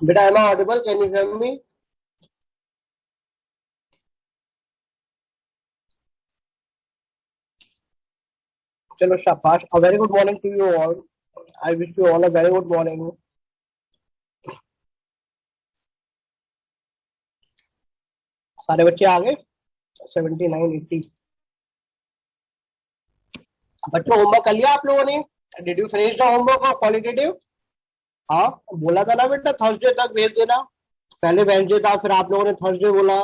बेटा am I audible, can you hear me? चलो शाबाश, a very good morning to you all. I wish you all a very good morning. सारे बच्चे आ गए? 79 80 बच्चों, homework कर लिया आप लोगों ने? Did you finish the homework और क्वालिटेटिव? हाँ, बोला था ना बेटा थर्सडे तक भेज देना। पहले वेडनेसडे था, फिर आप लोगों ने थर्सडे बोला।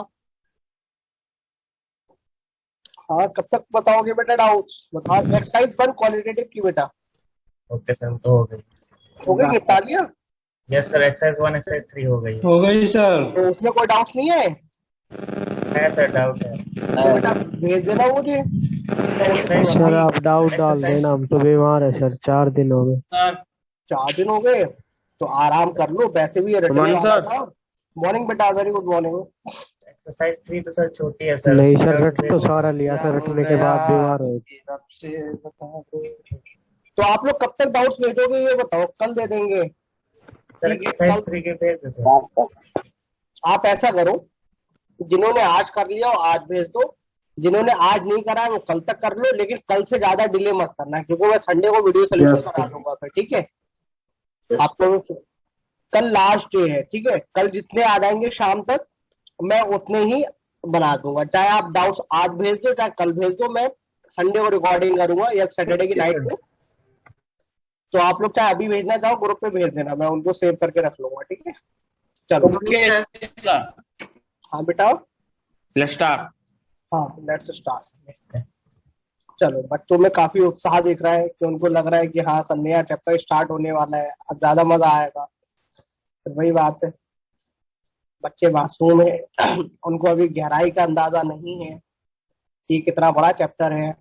हाँ, कब तक बताओगे बेटा डाउट्स? बताओ। एक्सरसाइज 1 क्वालिटेटिव की बेटा ओके सर, तो हो गई। हो गई, निपटा लिया? यस सर, एक्सरसाइज 1 एक्सरसाइज 3 हो गई हो गई सर। तो उसमें कोई डाउट नहीं है? है सर, डाउट है। तो बेटा भेज देना मुझे। एक्सरसाइज सर थ्री आप डाउट डाल एक्सरसाइज देना, हम तो बीमार है सर, 4 दिन हो गए। सर 4 दिन हो गए तो आराम कर लो, वैसे भी ये गुड रटने मॉर्निंग वाला सर। था। मॉर्निंग बेटा, वेरी गुड मॉर्निंग। एक्सरसाइज 3 तो सर छोटी है सर, नहीं उसमें सर, डाउट रट तो सारा लिया सर, रटने के बाद बीमार हो। रब से बता दो। तो आप लोग कब तक डाउट्स भेजोगे ये बताओ, कल दे देंगे? सर ठीक है एक्सरसाइज कल। 3 के भेज दो सर। आप ऐसा करो, जिन्होंने आज कर लिया वो आज भेज दो, जिन्होंने आज नहीं करा है वो कल तक कर लो, लेकिन कल से ज्यादा डिले मत करना, क्योंकि मैं संडे को वीडियो सोल्यूशन करा दूंगा फिर। ठीक है? आपको कल लास्ट डे है, ठीक है? कल जितने आ जाएंगे शाम तक मैं उतने ही बना दूंगा, चाहे आप डाउट्स आज भेज दो चाहे कल भेज दो। मैं संडे को रिकॉर्डिंग करूंगा या सैटरडे की नाइट में। तो आप लोग चाहे अभी भेजना चाहो ग्रुप पे भेज देना, मैं उनको सेव करके रख लूंगा। ठीक है? चलो। ओके सर, हाँ बेटा। Let's start. हाँ, लेट्स स्टार्ट। चलो, बच्चों में काफी उत्साह दिख रहा है कि उनको लग रहा है कि हाँ सर नया चैप्टर स्टार्ट होने वाला है, अब ज्यादा मजा आएगा। फिर वही बात है, बच्चे मासूम है उनको अभी गहराई का अंदाजा नहीं है कि कितना बड़ा चैप्टर है।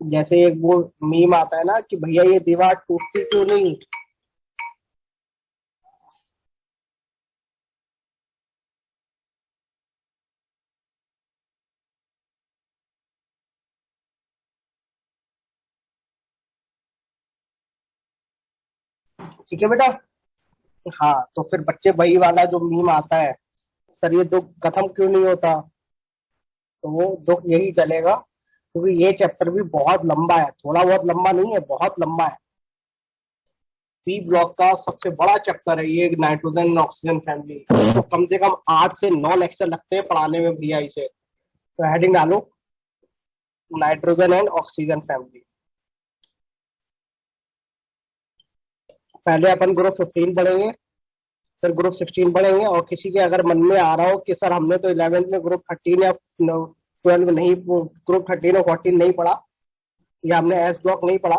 जैसे एक वो मीम आता है ना कि भैया ये दीवार टूटती क्यों नहीं। ठीक है बेटा? हाँ, तो फिर बच्चे वही वाला जो मीम आता है, सर ये दुख खत्म क्यों नहीं होता, तो वो दुख यही चलेगा, क्योंकि ये चैप्टर भी बहुत लंबा है, थोड़ा बहुत लंबा नहीं है, बहुत लंबा है। बी ब्लॉक का सबसे बड़ा चैप्टर है ये, नाइट्रोजन ऑक्सीजन फैमिली। तो कम से कम 8 से 9 लेक्चर लगते हैं पढ़ाने में भैया इसे। तो हेडिंग डालो, नाइट्रोजन एंड ऑक्सीजन फैमिली। पहले अपन ग्रुप 15 पढ़ेंगे, फिर ग्रुप 16 पढ़ेंगे। और किसी के अगर मन में आ रहा हो कि सर हमने तो 11th में ग्रुप 13 या 12 नहीं, ग्रुप 13 और 14 नहीं पढ़ा, या हमने एस ब्लॉक नहीं पढ़ा,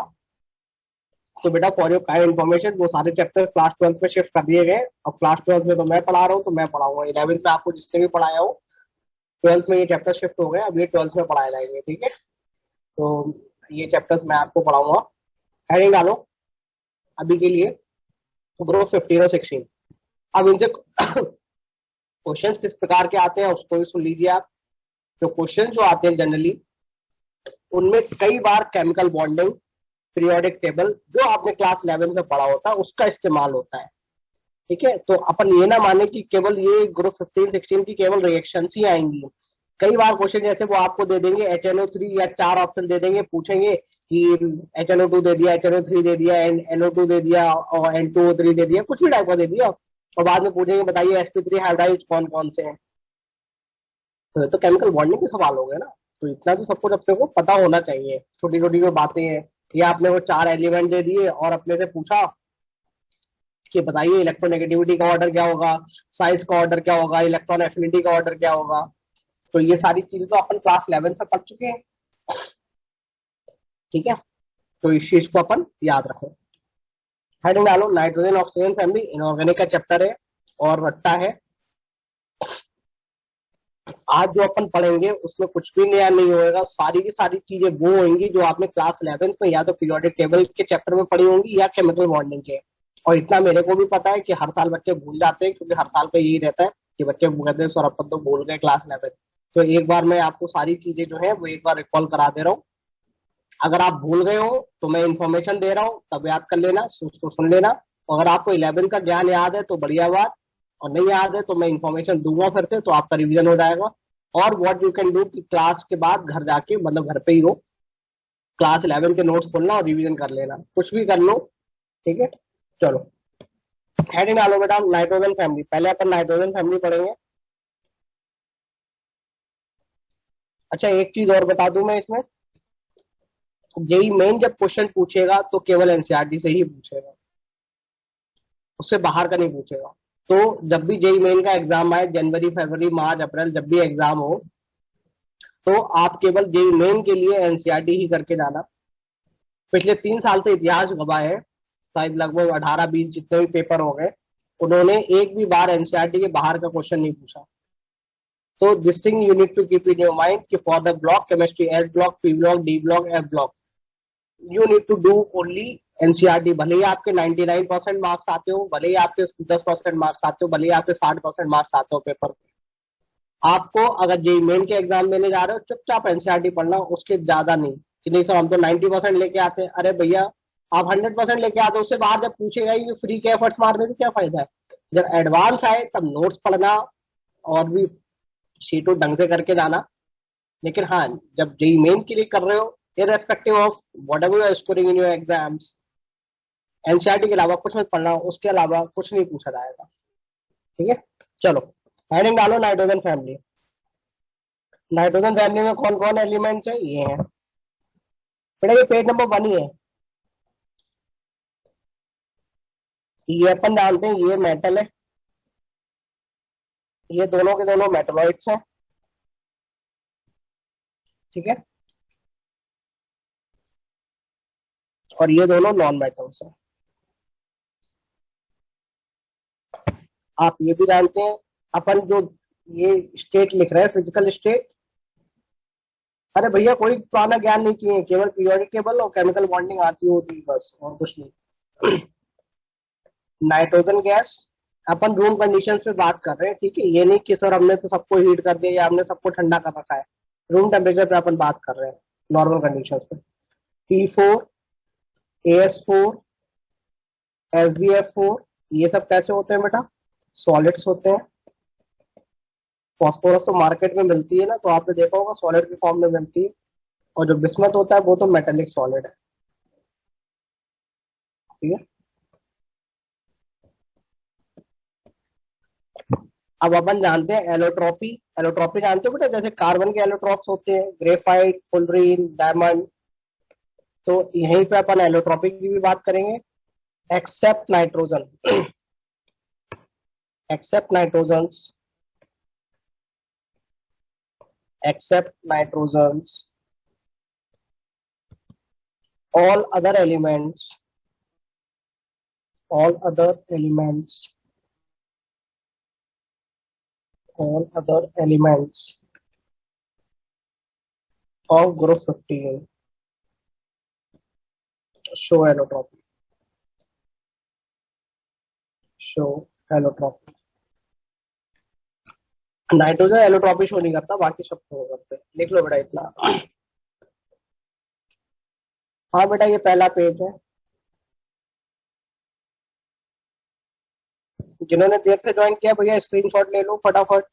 तो बेटा फॉर योर काइंड इन्फॉर्मेशन वो सारे चैप्टर क्लास 12 में शिफ्ट कर दिए गए। और क्लास 12 में तो मैं पढ़ा रहा हूँ, तो मैं पढ़ाऊंगा। 11th में आपको जिसने भी पढ़ाया हो, 12th में ये चैप्टर शिफ्ट हो गए, अब ये 12th में पढ़ाए जाएंगे। ठीक है? तो ये चैप्टर्स मैं आपको पढ़ाऊंगा। हेडिंग डालो अभी के लिए, ग्रुप 15 और 16। अब इनसे क्वेश्चंस किस प्रकार के आते हैं उसको भी सुन लीजिए आप। तो क्वेश्चन जो आते हैं जनरली, उनमें कई बार केमिकल बॉन्डिंग, पीरियोडिक टेबल जो आपने क्लास 11 में पढ़ा होता है उसका इस्तेमाल होता है। ठीक है? तो अपन ये ना माने कि केवल ये ग्रुप 15 16 की केवल रिएक्शन ही आएंगी। कई बार क्वेश्चन जैसे वो आपको दे देंगे HNO3 या 4 ऑप्शन दे देंगे, पूछेंगे कि HNO2 दे दिया, HNO3 दे दिया, NO2 दे दिया और N2O3 दे दिया, कुछ भी टाइप का दे दिया, और बाद में पूछेंगे बताइए sp3 हाइड्राइड कौन कौन से हैं। तो ये तो केमिकल बॉन्डिंग के सवाल हो गए ना। तो इतना तो सब कुछ अपने को पता होना चाहिए, छोटी छोटी जो बातें हैं। या आपने वो 4 एलिमेंट दे दिए और अपने से पूछा कि बताइए इलेक्ट्रोनेगेटिविटी का ऑर्डर क्या होगा, साइज का ऑर्डर क्या होगा, इलेक्ट्रॉन एफिनिटी का ऑर्डर क्या होगा। तो ये सारी चीजें तो अपन क्लास 11 में पढ़ चुके हैं। ठीक है? तो इस चीज को अपन याद रखें। हेडिंग डालो, नाइट्रोजन ऑक्सीजन फैमिली इनऑर्गेनिक का चैप्टर है और रट्टा है। आज जो अपन पढ़ेंगे उसमें कुछ भी नया नहीं होएगा, सारी की सारी चीजें वो होंगी जो आपने क्लास 11 में या तो पीरियोडिक टेबल के चैप्टर में पढ़ी होंगी या केमिकल बॉन्डिंग के। और इतना मेरे को भी पता है कि हर साल बच्चे भूल जाते हैं, क्योंकि हर साल का यही रहता है कि बच्चे कहते हैं सर अपन तो भूल गए क्लास 11। तो एक बार मैं आपको सारी चीजें जो है वो एक बार रिकॉल करा दे रहा हूँ। अगर आप भूल गए हो तो मैं इंफॉर्मेशन दे रहा हूँ, तब याद कर लेना, उसको सुन लेना। अगर आपको 11 का ज्ञान याद है तो बढ़िया बात, और नहीं याद है तो मैं इंफॉर्मेशन दूंगा फिर से, तो आपका रिवीजन हो जाएगा। और व्हाट यू कैन डू कि क्लास के बाद घर जाके, मतलब घर पे ही हो, क्लास 11 के नोट्स खोलना और रिवीजन कर लेना, कुछ भी कर लो, ठीक है। चलो हेडिंग डालो बेटा, नाइट्रोजन फैमिली। पहले अपन नाइट्रोजन फैमिली पढ़ेंगे। अच्छा एक चीज और बता दूं मैं इसमें, जेई मेन जब क्वेश्चन पूछेगा तो केवल एनसीईआरटी से ही पूछेगा, उससे बाहर का नहीं पूछेगा। तो जब भी जेई मेन का एग्जाम आए, जनवरी फरवरी मार्च अप्रैल, जब भी एग्जाम हो, तो आप केवल जेई मेन के लिए एनसीईआरटी ही करके जाना। पिछले 3 साल से इतिहास गवाह है, शायद लगभग 18-20 जितने भी पेपर हो गए, उन्होंने एक भी बार एनसीईआरटी के बाहर का क्वेश्चन नहीं पूछा। तो this thing you need to keep in your mind कि for the block chemistry, S block, P block, D block, F block, you need to do only NCERT. भले ही आपके 99% मार्क्स आते हो, भले ही आपके 10% मार्क्स आते हो, भले ही आपके 60% मार्क्स आते हो पेपर, आपको अगर जेई मेन के एग्जाम देने जा रहे हो, चुपचाप एनसीईआरटी पढ़ना, उसके ज्यादा नहीं। कि नहीं सर हम तो 90% लेके आते हैं, अरे भैया आप 100% लेके आते हो, उससे बाहर जब पूछेगा ही फ्री के एफर्ट्स मारने से क्या फायदा है। जब एडवांस आए तब नोट्स पढ़ना और भी शीटों ढंग से करके जाना। लेकिन हाँ, जब जेई मेन के लिए कर रहे हो, irrespective of whatever you are scoring in your exams, NCERT के अलावा कुछ मत पढ़ना, उसके अलावा कुछ नहीं पूछा जाएगा, ठीक है। चलो हेडिंग डालो, नाइट्रोजन फैमिली। नाइट्रोजन फैमिली में कौन कौन एलिमेंट्स है, ये है बेटा, ये पेज नंबर 1 ही है। ये अपन जानते हैं, ये मेटल है, ये दोनों के दोनों मेटलॉइड्स हैं, ठीक है, और ये दोनों नॉन मेटल्स हैं। आप ये भी जानते हैं, अपन जो ये स्टेट लिख रहे हैं, फिजिकल स्टेट, अरे भैया कोई पुराना ज्ञान नहीं चाहिए, केवल पीरियोडिक टेबल और केमिकल बॉन्डिंग आती होती, बस और कुछ नहीं। नाइट्रोजन गैस, अपन रूम कंडीशंस पे बात कर रहे हैं, ठीक है। ये नहीं कि सर हमने तो सबको हीट कर दिया या हमने सबको ठंडा कर रखा है, रूम टेम्परेचर पे अपन बात कर रहे हैं, नॉर्मल कंडीशंस पे। P4, AS4, SbF4, ये सब कैसे होते हैं बेटा, सॉलिड्स होते हैं। फॉस्फोरस तो मार्केट में मिलती है ना, तो आपने देखा होगा सॉलिड के फॉर्म में मिलती है, और जो बिस्मथ होता है वो तो मेटेलिक सॉलिड है, ठीक है। अब अपन जानते हैं एलोट्रॉपी। एलोट्रॉपी जानते हो बेटा, जैसे कार्बन के एलोट्रॉप्स होते हैं, ग्रेफाइट, फुलरीन, डायमंड, तो यहीं पे अपन एलोट्रॉपी की भी बात करेंगे। Except nitrogen, except nitrogens, except nitrogens, all other elements, all other elements, all other elements of group 15 show allotropy, show allotropy। Nitrogen allotropy show नहीं करता, बाकी सब शो करते हैं, लिख लो बेटा इतना। हाँ बेटा ये पहला पेज है, जिन्होंने देर से ज्वाइन किया भैया स्क्रीनशॉट ले लो फटाफट।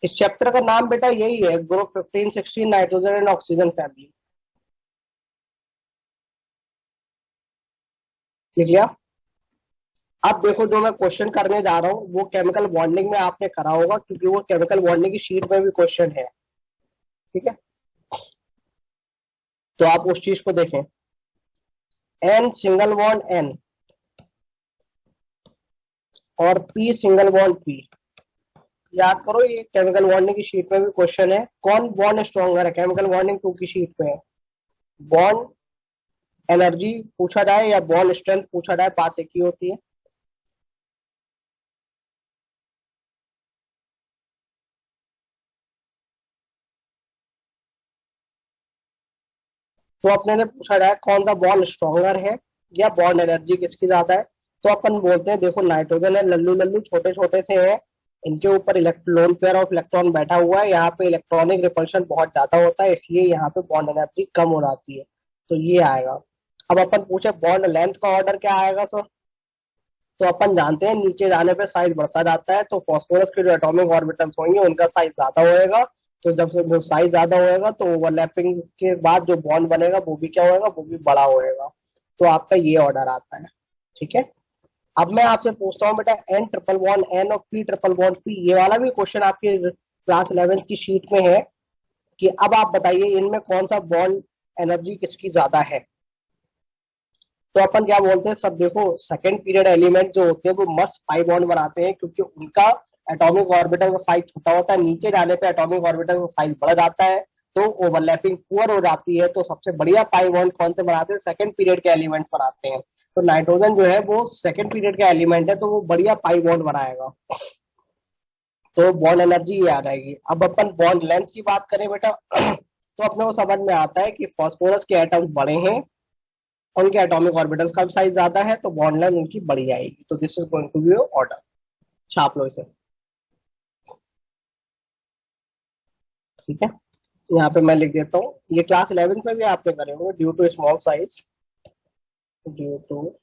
इस चैप्टर का नाम बेटा यही है, group 15-16 nitrogen and oxygen family, लिख लिया। अब देखो जो मैं क्वेश्चन करने जा रहा हूँ वो केमिकल बॉन्डिंग में आपने करा होगा, क्योंकि वो केमिकल बॉन्डिंग की शीट में भी क्वेश्चन है, ठीक है। तो आप उस चीज को देखें, N सिंगल बॉन्ड N और P सिंगल बॉन्ड P, याद करो ये केमिकल बॉन्डिंग की शीट में भी क्वेश्चन है। कौन बॉन्ड स्ट्रॉन्गर है, केमिकल बॉन्डिंग 2 की शीट पे है। बॉन्ड एनर्जी पूछा जाए या बॉन्ड स्ट्रेंथ पूछा जाए, बात एक ही होती है। तो अपने से पूछा जाए कौन सा बॉन्ड स्ट्रॉन्गर है या बॉन्ड एनर्जी किसकी ज्यादा है, तो अपन बोलते हैं देखो नाइट्रोजन है, लल्लू लल्लू छोटे छोटे से है, इनके ऊपर लोन पेयर ऑफ इलेक्ट्रॉन बैठा हुआ है, यहाँ पे इलेक्ट्रॉनिक रिपल्शन बहुत ज्यादा होता है, इसलिए यहाँ पे बॉन्ड एनर्जी कम हो जाती है, तो ये आएगा। अब अपन पूछे बॉन्ड लेंथ का ऑर्डर क्या आएगा सर, तो अपन जानते हैं नीचे जाने पे साइज बढ़ता जाता है, तो फास्फोरस के जो एटॉमिक ऑर्बिटल्स होंगे उनका साइज ज्यादा होएगा, तो जब से वो साइज ज्यादा होएगा तो ओवरलैपिंग के बाद जो बॉन्ड बनेगा वो भी क्या होएगा, वो भी बड़ा होएगा, तो आपका ये ऑर्डर आता है। ठीक है, अब मैं आपसे पूछता हूँ बेटा एन ट्रिपल बॉन्ड एन और पी ट्रिपल बॉन्ड पी, ये वाला भी क्वेश्चन आपके क्लास 11 की शीट में है कि अब आप बताइए इनमें कौन सा बॉन्ड एनर्जी किसकी ज्यादा है। तो अपन क्या बोलते हैं सब, देखो सेकंड पीरियड एलिमेंट जो होते हैं वो मस्त पाई बॉन्ड बनाते हैं, क्योंकि उनका एटॉमिक ऑर्बिटल का साइज छोटा होता है, नीचे जाने पे एटॉमिक ऑर्बिटल का साइज बढ़ जाता है, तो ओवरलैपिंग पुअर हो जाती है, तो सबसे बढ़िया पाई बॉन्ड कौन से बनाते हैं, सेकंड पीरियड के एलिमेंट्स बनाते हैं। तो नाइट्रोजन जो है वो सेकंड पीरियड का एलिमेंट है, तो वो बढ़िया पाई बॉन्ड बनाएगा, तो बॉन्ड एनर्जी ये आ जाएगी। अब अपन बॉन्ड लेंथ की बात करें बेटा तो अपने को समझ में आता है कि फास्फोरस के एटम्स बड़े हैं, उनके एटॉमिक ऑर्बिटल्स का भी साइज ज्यादा है, तो बॉन्ड लेंथ उनकी बड़ी आएगी, तो this is going to be order. छाप लो इसे। ठीक है, यहाँ पे मैं लिख देता हूँ, ये क्लास 11 में भी आपने करे होंगे, due to small size, due to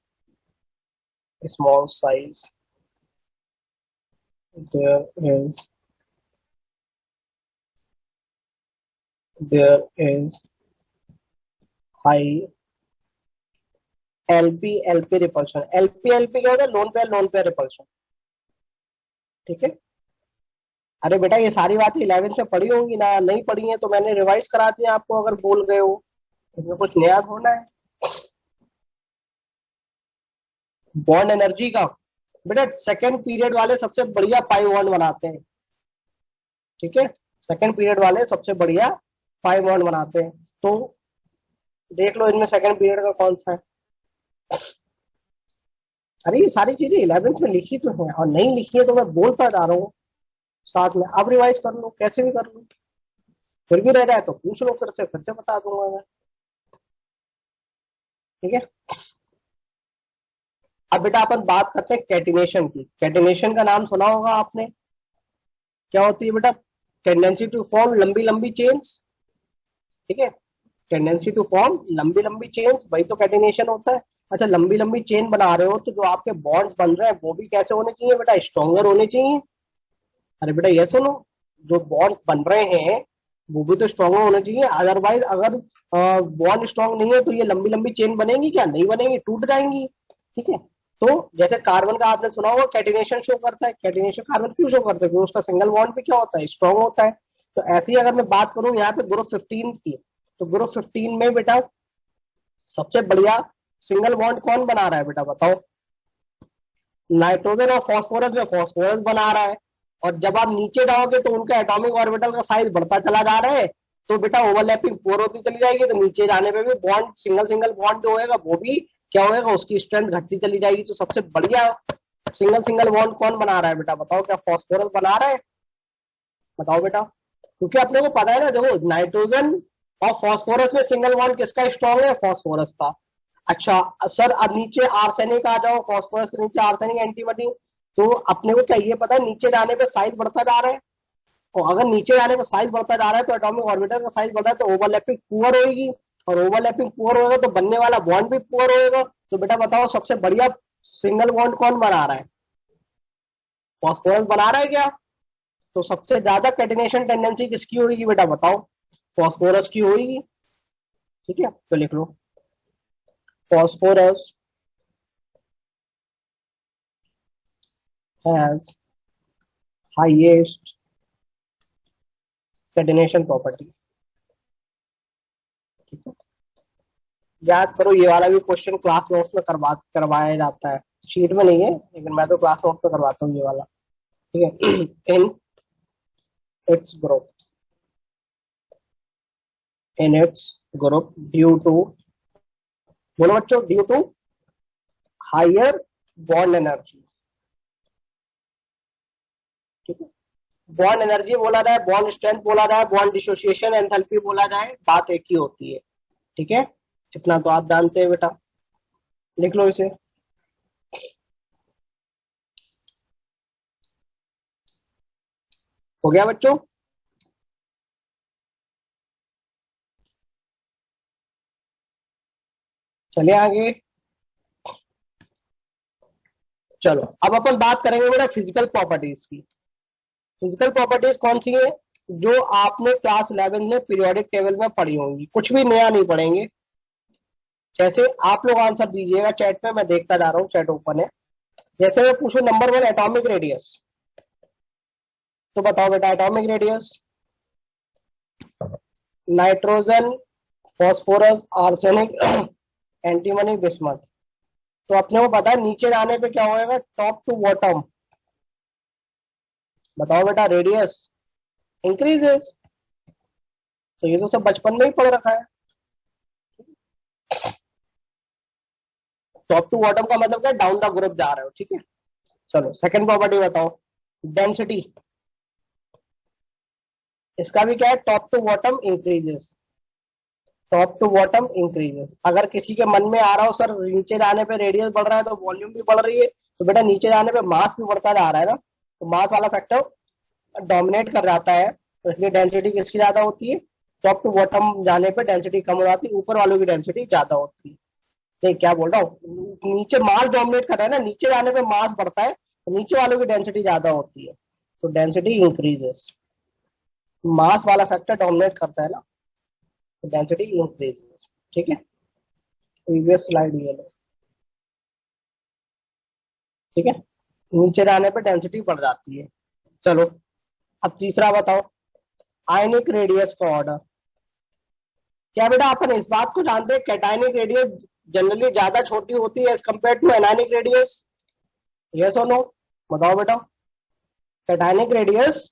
small size there is high LP repulsion. LP क्या होता है, लोन पेयर रिपल्शन। ठीक है, अरे बेटा ये सारी बातें 11th में पढ़ी होंगी ना, नहीं पढ़ी है तो मैंने रिवाइज करा दी आपको, अगर भूल गए हो इसमें कुछ नया होना है। बॉन्ड एनर्जी का बेटा सेकंड पीरियड वाले सबसे बढ़िया पाई बॉन्ड बनाते हैं। ठीक है, सेकंड पीरियड वाले सबसे बढ़िया पाई बॉन्ड बनाते हैं, तो देख लो इनमें सेकंड पीरियड का कौन सा है। अरे ये सारी चीजें 11th में लिखी तो है, और नहीं लिखी है तो मैं बोलता जा रहा हूँ साथ में, अब रिवाइज कर लो कैसे भी कर लो, फिर भी रह जाए तो पूछ लो, फिर से बता दूंगा मैं। ठीक है, अब बेटा अपन बात करते हैं कैटिनेशन की। कैटिनेशन का नाम सुना होगा आपने, क्या होती है बेटा, टेंडेंसी टू फॉर्म लंबी लंबी चेन्स। ठीक है, टेंडेंसी टू फॉर्म लंबी लंबी चेन्स, वही तो कैटिनेशन होता है। अच्छा, लंबी लंबी चेन बना रहे हो तो जो आपके बॉन्ड्स बन रहे हैं वो भी कैसे होने चाहिए बेटा, स्ट्रॉन्गर होने चाहिए। अरे बेटा ये सुनो, जो बॉन्ड बन रहे हैं वो भी तो स्ट्रॉन्ग होने चाहिए, अदरवाइज अगर बॉन्ड स्ट्रॉन्ग नहीं है तो ये लंबी लंबी चेन बनेगी क्या, नहीं बनेगी, टूट जाएंगी। ठीक है, तो जैसे कार्बन का आपने सुना होगा कैटिनेशन शो करता है, कैटिनेशन कार्बन क्यों शो करता है, क्योंकि उसका सिंगल बॉन्ड पे क्या होता है, स्ट्रॉन्ग होता है। तो ऐसे ही अगर मैं बात करूं यहाँ पे ग्रुप 15 की, तो ग्रुप 15 में बेटा सबसे बढ़िया सिंगल बॉन्ड कौन बना रहा है बेटा बताओ, नाइट्रोजन और फास्फोरस में फास्फोरस बना रहा है, और जब आप नीचे जाओगे तो उनका एटॉमिक ऑर्बिटल का साइज बढ़ता चला जा रहा है, तो बेटा ओवरलैपिंग पोर होती चली जाएगी, तो नीचे जाने पे भी बॉन्ड सिंगल सिंगल बॉन्ड जो होगा वो भी क्या होगा, उसकी स्ट्रेंथ घटती चली जाएगी। तो सबसे बढ़िया सिंगल सिंगल बॉन्ड कौन बना रहा है बेटा बताओ, क्या फास्फोरस बना रहा है, बताओ बेटा, क्योंकि अपने को पता है ना, देखो नाइट्रोजन और फास्फोरस में सिंगल बॉन्ड किसका स्ट्रॉन्ग है, फास्फोरस का। अच्छा सर, अब नीचे आर्सेनिक आ जाओ, फास्फोरस के नीचे आर्सेनिक एंटीबॉडी, तो अपने को क्या ये पता है नीचे जाने पे साइज बढ़ता जा रहा है, और अगर नीचे जाने पर साइज बढ़ता जा रहा है तो एटॉमिक ऑर्बिटल का साइज बढ़ रहा है, तो ओवरलैपिंग पुअर होगी, और ओवरलैपिंग पुअर होगा तो बनने वाला बॉन्ड भी पुअर होगा। तो बेटा बताओ सबसे बढ़िया सिंगल बॉन्ड कौन बना रहा है, फास्फोरस बना रहा है क्या, तो सबसे ज्यादा कैटिनेशन टेंडेंसी किसकी होगी बेटा बताओ, फास्फोरस की होगी। ठीक है, तो लिख लो phosphorus has highest catenation property. ठीक है, याद करो ये वाला भी क्वेश्चन क्लास नोट्स में करवाया जाता है, शीट में नहीं है लेकिन मैं तो क्लास नोट्स में करवाता हूँ ये वाला। ठीक है, in its group, in its group due to, बोलो बच्चों, due to higher bond energy. ठीक है, बॉन्ड एनर्जी बोला जाए, बॉन्ड स्ट्रेंथ बोला जाए, बॉन्ड डिसोसिएशन एंथैल्पी बोला जाए, बात एक ही होती है। ठीक है, इतना तो आप जानते हैं बेटा, लिख लो इसे। हो गया बच्चों? चलिए आगे। चलो अब अपन बात करेंगे बेटा फिजिकल प्रॉपर्टीज की। फिजिकल प्रॉपर्टीज कौन सी है? जो आपने क्लास 11 में पीरियोडिक टेबल में पढ़ी होंगी, कुछ भी नया नहीं पढ़ेंगे। जैसे आप लोग आंसर दीजिएगा चैट में, मैं देखता जा रहा हूँ, चैट ओपन है। जैसे मैं पूछूं नंबर 1 एटॉमिक रेडियस, तो बताओ बेटा atomic radius. Nitrogen, phosphorus, arsenic, antimony, bismuth. तो अपने को पता है नीचे जाने पे क्या होएगा, टॉप टू बॉटम। बताओ बेटा रेडियस इंक्रीजेस। तो ये तो सब बचपन में ही पढ़ रखा है। टॉप टू बॉटम का मतलब क्या, डाउन द ग्रुप जा रहे हो, ठीक है। चलो सेकंड प्रॉपर्टी बताओ, डेंसिटी। इसका भी क्या है, top to bottom increases. Top to bottom increases. अगर किसी के मन में आ रहा हो सर नीचे जाने पे रेडियस बढ़ रहा है तो वॉल्यूम भी बढ़ रही है, तो बेटा नीचे जाने पे मास भी बढ़ता जा रहा है ना, तो मास वाला फैक्टर डोमिनेट कर जाता है, तो इसलिए डेंसिटी किसकी ज्यादा होती है, टॉप टू बॉटम जाने पे डेंसिटी कम हो जाती है, ऊपर वालों की डेंसिटी ज्यादा होती है। देख क्या बोल रहा हूँ, नीचे मास डोमिनेट कर रहा है ना, नीचे जाने पे मास बढ़ता है, तो नीचे वालों की डेंसिटी ज्यादा होती है, तो डेंसिटी इंक्रीजेस। मास वाला फैक्टर डोमिनेट करता है ना, तो डेंसिटी इंक्रीजेस, ठीक है। प्रीवियस स्लाइड ये लो, ठीक है। नीचे जाने पे डेंसिटी बढ़ जाती है। चलो अब तीसरा बताओ, आयनिक रेडियस का ऑर्डर। क्या बेटा अपन इस बात को जानते हैं कैटायनिक रेडियस जनरली ज्यादा छोटी होती है as compare to anionic radius? Yes और नो? बताओ बेटा। कैटायनिक रेडियस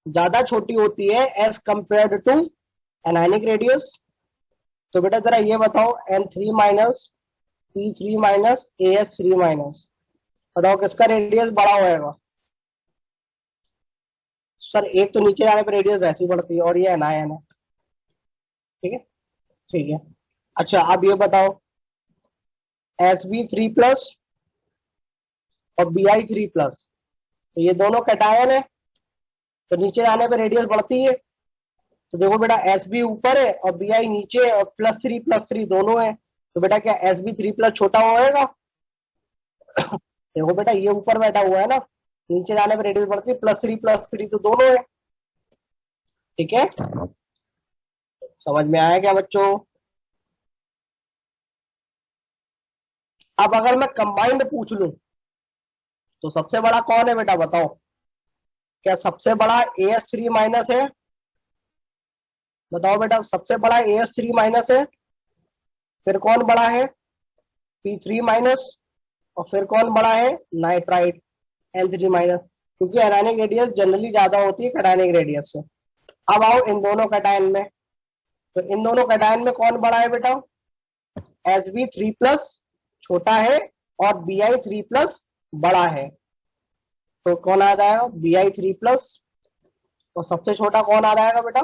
ज्यादा छोटी होती है as compare to anionic radius. तो बेटा जरा ये बताओ, N3 minus P3 minus AS3 minus, बताओ किसका रेडियस बड़ा होएगा? सर एक तो नीचे जाने पर रेडियस वैसी बढ़ती है और ये एनायन है, ठीक है। ठीक है, अच्छा अब ये बताओ, Sb3 प्लस और Bi3 प्लस, तो ये दोनों कैटायन है, तो नीचे जाने पर रेडियस बढ़ती है। तो देखो बेटा Sb ऊपर है और Bi नीचे है, और प्लस थ्री दोनों है, तो बेटा क्या Sb3 प्लस छोटा होएगा? देखो बेटा ये ऊपर बैठा हुआ है ना, नीचे जाने पर रेडियस बढ़ती है, प्लस थ्री तो दोनों है, ठीक है। समझ में आया क्या बच्चों? अब अगर मैं कंबाइंड पूछ लूं तो सबसे बड़ा कौन है बेटा, बताओ। क्या सबसे बड़ा AS3 माइनस है? बताओ बेटा सबसे बड़ा AS3 माइनस है, फिर कौन बड़ा है, P3 माइनस, और फिर कौन बड़ा है, नाइट्राइट N3 माइनस, क्योंकि एनायनिक रेडियस जनरली ज्यादा होती है कैटायनिक रेडियस से। अब आओ इन दोनों कैटायन में, तो इन दोनों कैटायन में कौन बड़ा है बेटा, Sb3 प्लस छोटा है और Bi3 प्लस बड़ा है, तो कौन आ जाएगा, Bi3 प्लस, और सबसे छोटा कौन आ जाएगा बेटा,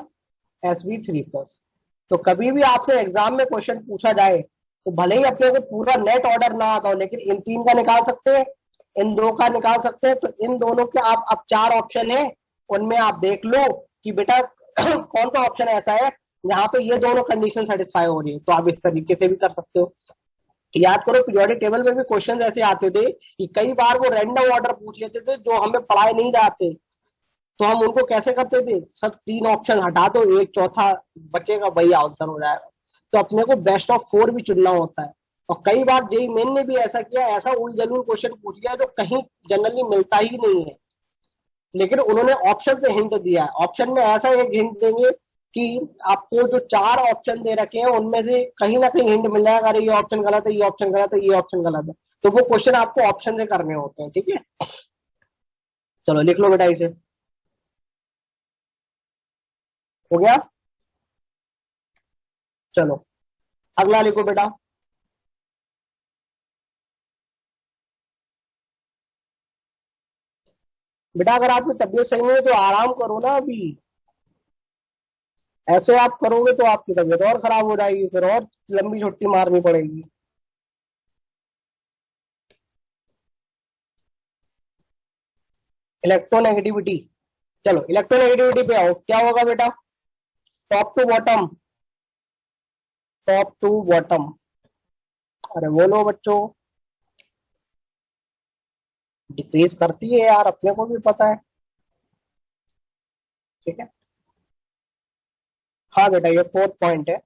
Sb3 प्लस। तो कभी भी आपसे एग्जाम में क्वेश्चन पूछा जाए तो भले ही अपने को पूरा नेट ऑर्डर ना आता हो, लेकिन इन तीन का निकाल सकते हैं, इन दो का निकाल सकते हैं, तो इन दोनों के आप अब चार ऑप्शन है, उनमें आप देख लो कि बेटा कौन सा ऑप्शन ऐसा है जहां पे ये दोनों कंडीशन सेटिस्फाई हो रही है, तो आप इस तरीके से भी कर सकते हो। याद करो पीरियोडिक टेबल में भी क्वेश्चन ऐसे आते थे कि कई बार वो रैंडम ऑर्डर पूछ लेते थे जो हमें पढ़ाए नहीं जाते, तो हम उनको कैसे करते थे, सब तीन ऑप्शन हटा दो, एक चौथा बचेगा, वही आंसर हो जाएगा। तो अपने को बेस्ट ऑफ 4 भी चुनना होता है। और कई बार जेई मेन ने भी ऐसा किया, ऐसा उल जलूल क्वेश्चन पूछ लिया जो कहीं जनरली मिलता ही नहीं है, लेकिन उन्होंने ऑप्शन से हिंट दिया है। ऑप्शन में ऐसा एक हिंट देंगे कि आपको जो चार ऑप्शन दे रखे हैं उनमें से कहीं ना कहीं हिंट मिल जाएगा, अरे ये ऑप्शन गलत है, ये ऑप्शन गलत है, ये ऑप्शन गलत है, तो वो क्वेश्चन आपको ऑप्शन से करने होते हैं, ठीक है। चलो लिख लो बेटा इसे, हो गया। चलो अगला लिखो बेटा, बेटा अगर आपकी तबीयत सही नहीं है तो आराम करो ना अभी, ऐसे आप करोगे तो आपकी तबीयत और खराब हो जाएगी, फिर और लंबी छुट्टी मारनी पड़ेगी। इलेक्ट्रोनेगेटिविटी, चलो इलेक्ट्रोनेगेटिविटी पे आओ, क्या होगा बेटा? Top to bottom, top to bottom, अरे बोलो बच्चों। डिक्रीज करती है यार, अपने को भी पता है। ठीक है, हाँ बेटा ये फोर्थ पॉइंट है।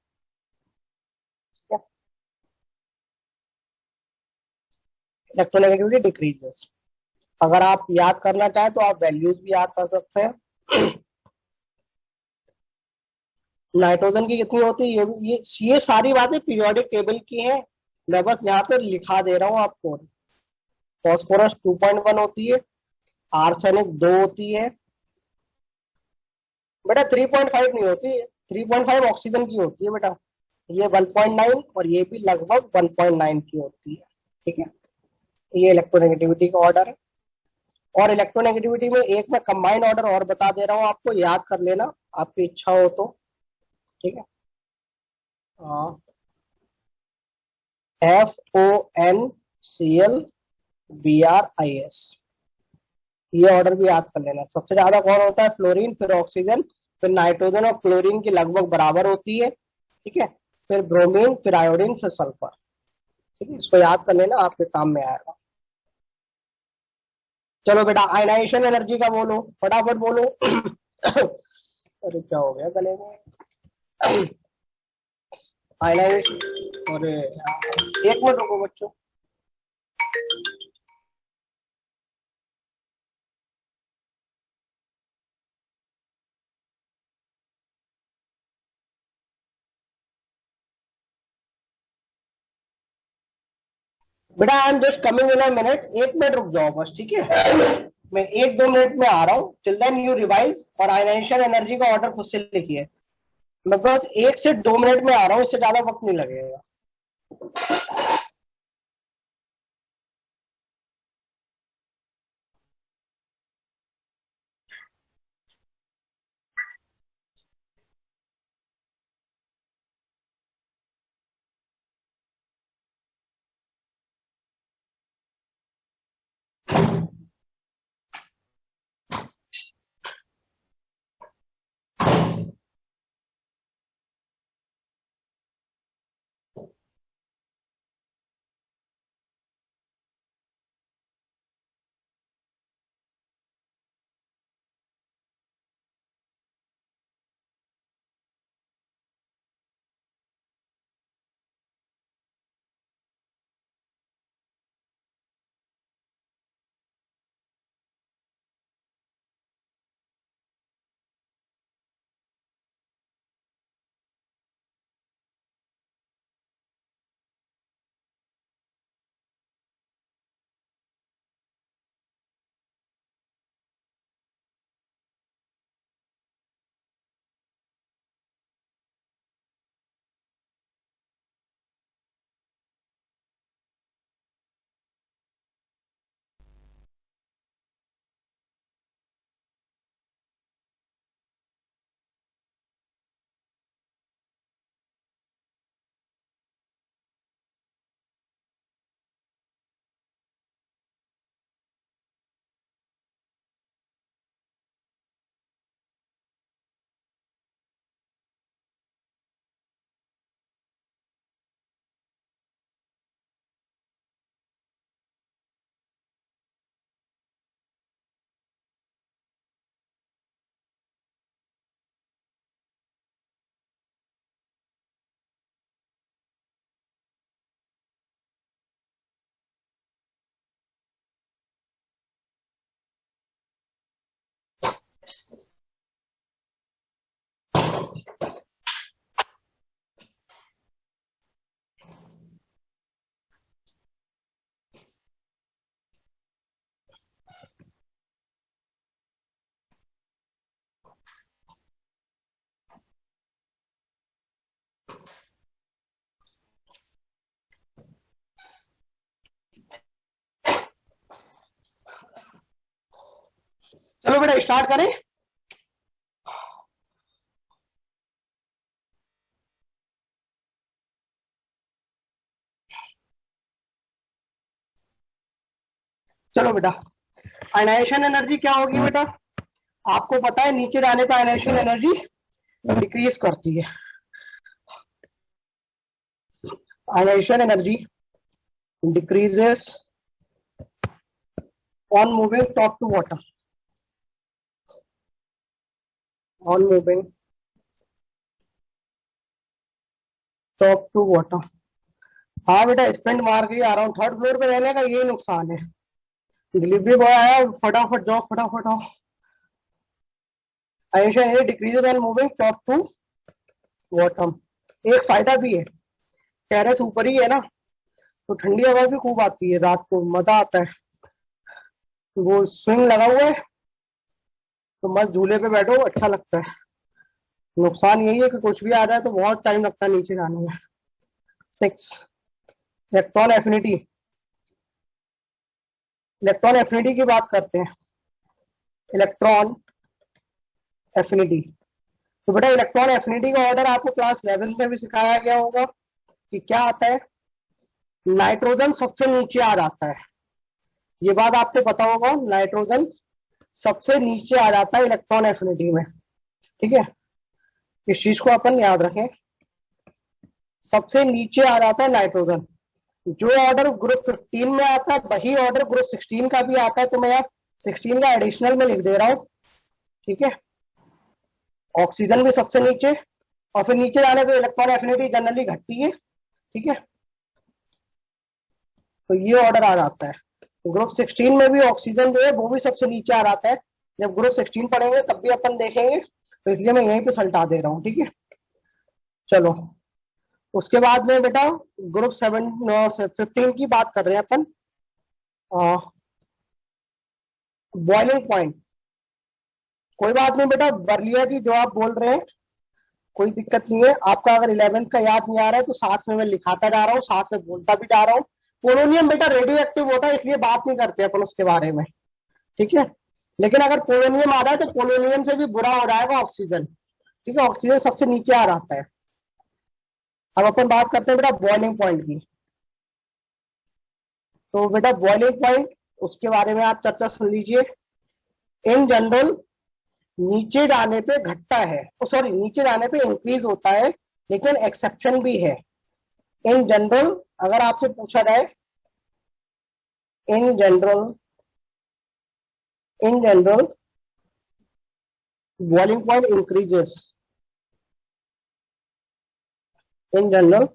Electronegativity decreases. अगर आप याद करना चाहें तो आप वैल्यूज भी याद कर सकते हैं। नाइट्रोजन की कितनी होती है, ये सारी बातें पीरियोडिक टेबल की हैं, मैं बस यहाँ पे लिखा दे रहा हूँ आपको। फॉस्फोरस 2.1 होती है, आर्सेनिक 2 होती है बेटा, 3.5 नहीं होती, 3.5 ऑक्सीजन की होती है बेटा, ये 1.9 और ये भी लगभग 1.9 की होती है। ठीक है, ये इलेक्ट्रोनेगेटिविटी का ऑर्डर है। और इलेक्ट्रोनेगेटिविटी में एक मैं कंबाइंड ऑर्डर और बता दे रहा हूँ आपको, याद कर लेना आपकी इच्छा हो तो। ठीक है, FONCl BrIs, ये ऑर्डर भी याद कर लेना। सबसे ज्यादा कौन होता है? फ्लोरीन, फिर ऑक्सीजन, फिर नाइट्रोजन और क्लोरीन की लगभग बराबर होती है। ठीक है, फिर ब्रोमीन, फिर आयोडीन, फिर सल्फर। ठीक है, इसको याद कर लेना, आपके काम में आएगा। चलो बेटा आयनाइजेशन एनर्जी का बोलो, फटाफट बोलो। अरे क्या हो गया गले में? आयनाइजेशन, अरे एक मिनट रुको बच्चों। बेटा I am just coming in a minute, एक मिनट रुक जाओ बस, ठीक है? मैं 1-2 मिनट में आ रहा हूँ, टिल देन यू रिवाइज और आयनाइजेशन एनर्जी का ऑर्डर खुद से लिखिए। मैं बस 1 से 2 मिनट में आ रहा हूँ, इससे ज्यादा वक्त नहीं लगेगा। चलो बेटा स्टार्ट करें। चलो बेटा आयनाइजेशन एनर्जी क्या होगी बेटा? आपको पता है नीचे जाने पर आयनाइजेशन एनर्जी डिक्रीज करती है। Ionisation energy decreases on moving top to bottom, on moving top to bottom. हाँ बेटा, स्प्रिंट मार के आ रहा हूँ, थर्ड फ्लोर पे रहने का यही नुकसान है। डिलीवरी बॉय आया, फटाफट जाओ, फटाफट आओ। Ionisation energy decreases on moving top to bottom. एक फायदा भी है, टेरेस ऊपर ही है ना, तो ठंडी हवा भी खूब आती है, रात को मजा आता है। वो स्विंग लगा हुआ है तो मस्त झूले पे बैठो, अच्छा लगता है। नुकसान यही है कि कुछ भी आ जाए तो बहुत टाइम लगता है नीचे जाने में। 6, इलेक्ट्रॉन एफिनिटी। इलेक्ट्रॉन एफिनिटी की बात करते हैं। इलेक्ट्रॉन एफिनिटी, तो बेटा इलेक्ट्रॉन एफिनिटी का ऑर्डर आपको क्लास 11 में भी सिखाया गया होगा कि क्या आता है। नाइट्रोजन सबसे नीचे आ जाता है, ये बात आपको पता होगा। नाइट्रोजन सबसे नीचे आ जाता है इलेक्ट्रॉन एफिनिटी में, ठीक है, इस चीज को अपन याद रखें। सबसे नीचे आ जाता है नाइट्रोजन। जो ऑर्डर ग्रुप 15 में आता है वही ऑर्डर ग्रुप 16 का भी आता है, तो मैं यहाँ 16 का एडिशनल में लिख दे रहा हूँ, ठीक है। ऑक्सीजन भी सबसे नीचे, और फिर नीचे जाने पे इलेक्ट्रॉन एफिनिटी जनरली घटती है, ठीक है। तो ये ऑर्डर आ जाता है। ग्रुप 16 में भी ऑक्सीजन जो है वो भी सबसे नीचे आ जाता है। जब ग्रुप 16 पढ़ेंगे तब भी अपन देखेंगे, तो इसलिए मैं यहीं पे सल्टा दे रहा हूँ, ठीक है। चलो, उसके बाद में बेटा ग्रुप 15 की बात कर रहे हैं अपन। बॉइलिंग पॉइंट, कोई बात नहीं बेटा, बर्लिया जी जो आप बोल रहे हैं कोई दिक्कत नहीं है। आपका अगर 11th का याद नहीं आ रहा है तो साथ में मैं लिखाता जा रहा हूँ, साथ में बोलता भी जा रहा हूँ। पोलोनियम बेटा रेडियो एक्टिव होता है, इसलिए बात नहीं करते अपन उसके बारे में, ठीक है। लेकिन अगर पोलोनियम आ रहा है तो पोलोनियम से भी बुरा हो जाएगा ऑक्सीजन, ठीक है। ऑक्सीजन सबसे नीचे आ जाता है। अब अपन बात करते हैं बेटा बॉइलिंग पॉइंट की। तो बेटा बॉइलिंग पॉइंट, उसके बारे में आप चर्चा सुन लीजिए। इन जनरल नीचे जाने पे घटता है, सॉरी नीचे जाने पे इंक्रीज होता है, लेकिन एक्सेप्शन भी है। इन जनरल, अगर आपसे पूछा जाए in general boiling point increases, in general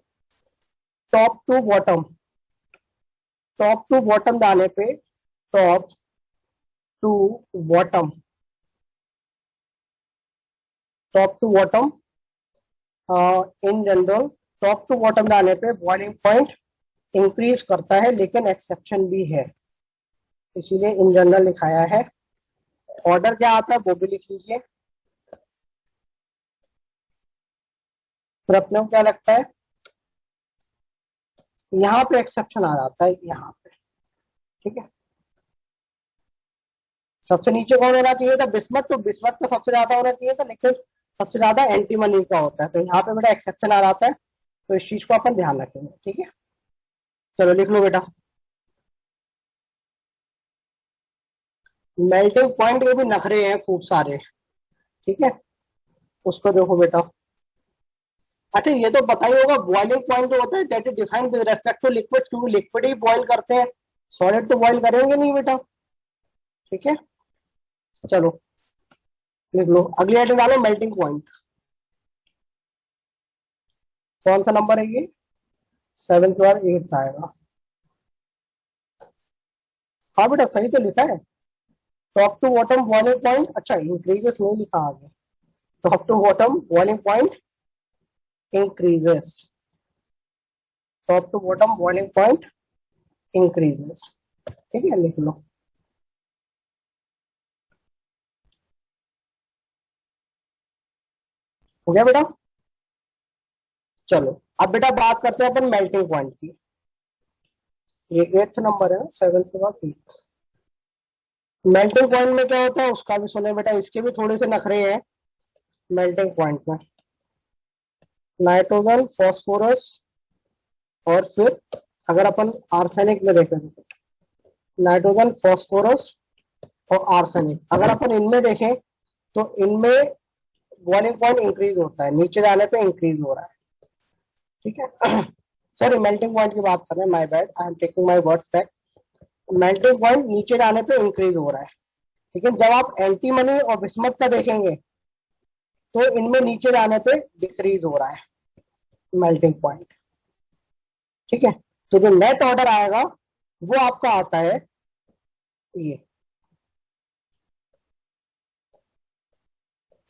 top to bottom, top to bottom जाने पे, top to bottom, top to bottom, in general top to bottom जाने पे बॉइलिंग पॉइंट इंक्रीज करता है, लेकिन एक्सेप्शन भी है, इसीलिए इन जनरल लिखाया है। ऑर्डर क्या आता है वो भी लिख लीजिए। फिर अपने को क्या लगता है, यहाँ पे एक्सेप्शन आ जाता है, यहाँ पे, ठीक है। सबसे नीचे कौन होना चाहिए था, बिस्मथ, तो बिस्मथ का सबसे ज्यादा होना चाहिए था, लेकिन सबसे ज्यादा एंटीमनी का होता है, तो यहाँ पे बेटा एक्सेप्शन आ जाता है, तो इस चीज को अपन ध्यान रखेंगे, ठीक है। चलो लिख लो बेटा। मेल्टिंग पॉइंट के भी नखरे हैं खूब सारे, ठीक है, उसको देखो बेटा। अच्छा ये तो पता ही होगा, बॉइलिंग पॉइंट जो होता है that is defined with respect to liquid, क्योंकि लिक्विड ही बॉइल करते हैं, सॉलिड तो बॉइल करेंगे नहीं बेटा, ठीक है। चलो लिख लो, अगली आइटम डालो मेल्टिंग पॉइंट। कौन सा नंबर है ये, 7th के बाद 8th आएगा। हाँ बेटा सही तो लिखा है, top to bottom boiling point, अच्छा इंक्रीजेस नहीं लिखा आगे, top to bottom boiling point increases, top to bottom boiling point increases, ठीक है, लिख लो। हो गया बेटा। चलो अब बेटा बात करते हैं अपन मेल्टिंग पॉइंट की। ये 8th नंबर है ना, 7th के बाद 8th। मेल्टिंग पॉइंट में क्या होता है उसका भी सुने बेटा, इसके भी थोड़े से नखरे हैं मेल्टिंग पॉइंट में। नाइट्रोजन, फॉस्फोरस, और फिर अगर अपन आर्सेनिक में देखें, नाइट्रोजन, फॉस्फोरस और आर्सेनिक, अगर अपन इनमें देखें तो इनमें बॉइलिंग पॉइंट इंक्रीज होता है, नीचे जाने पे इंक्रीज हो रहा है, ठीक है। सॉरी, मेल्टिंग पॉइंट की बात कर रहे हैं, my bad, I am taking my words back. Melting point नीचे जाने पे इंक्रीज हो रहा है, लेकिन जब आप एंटीमनी और बिस्मथ का देखेंगे तो इनमें नीचे जाने पे डिक्रीज हो रहा है मेल्टिंग पॉइंट, ठीक है। तो जो नेट ऑर्डर आएगा वो आपका आता है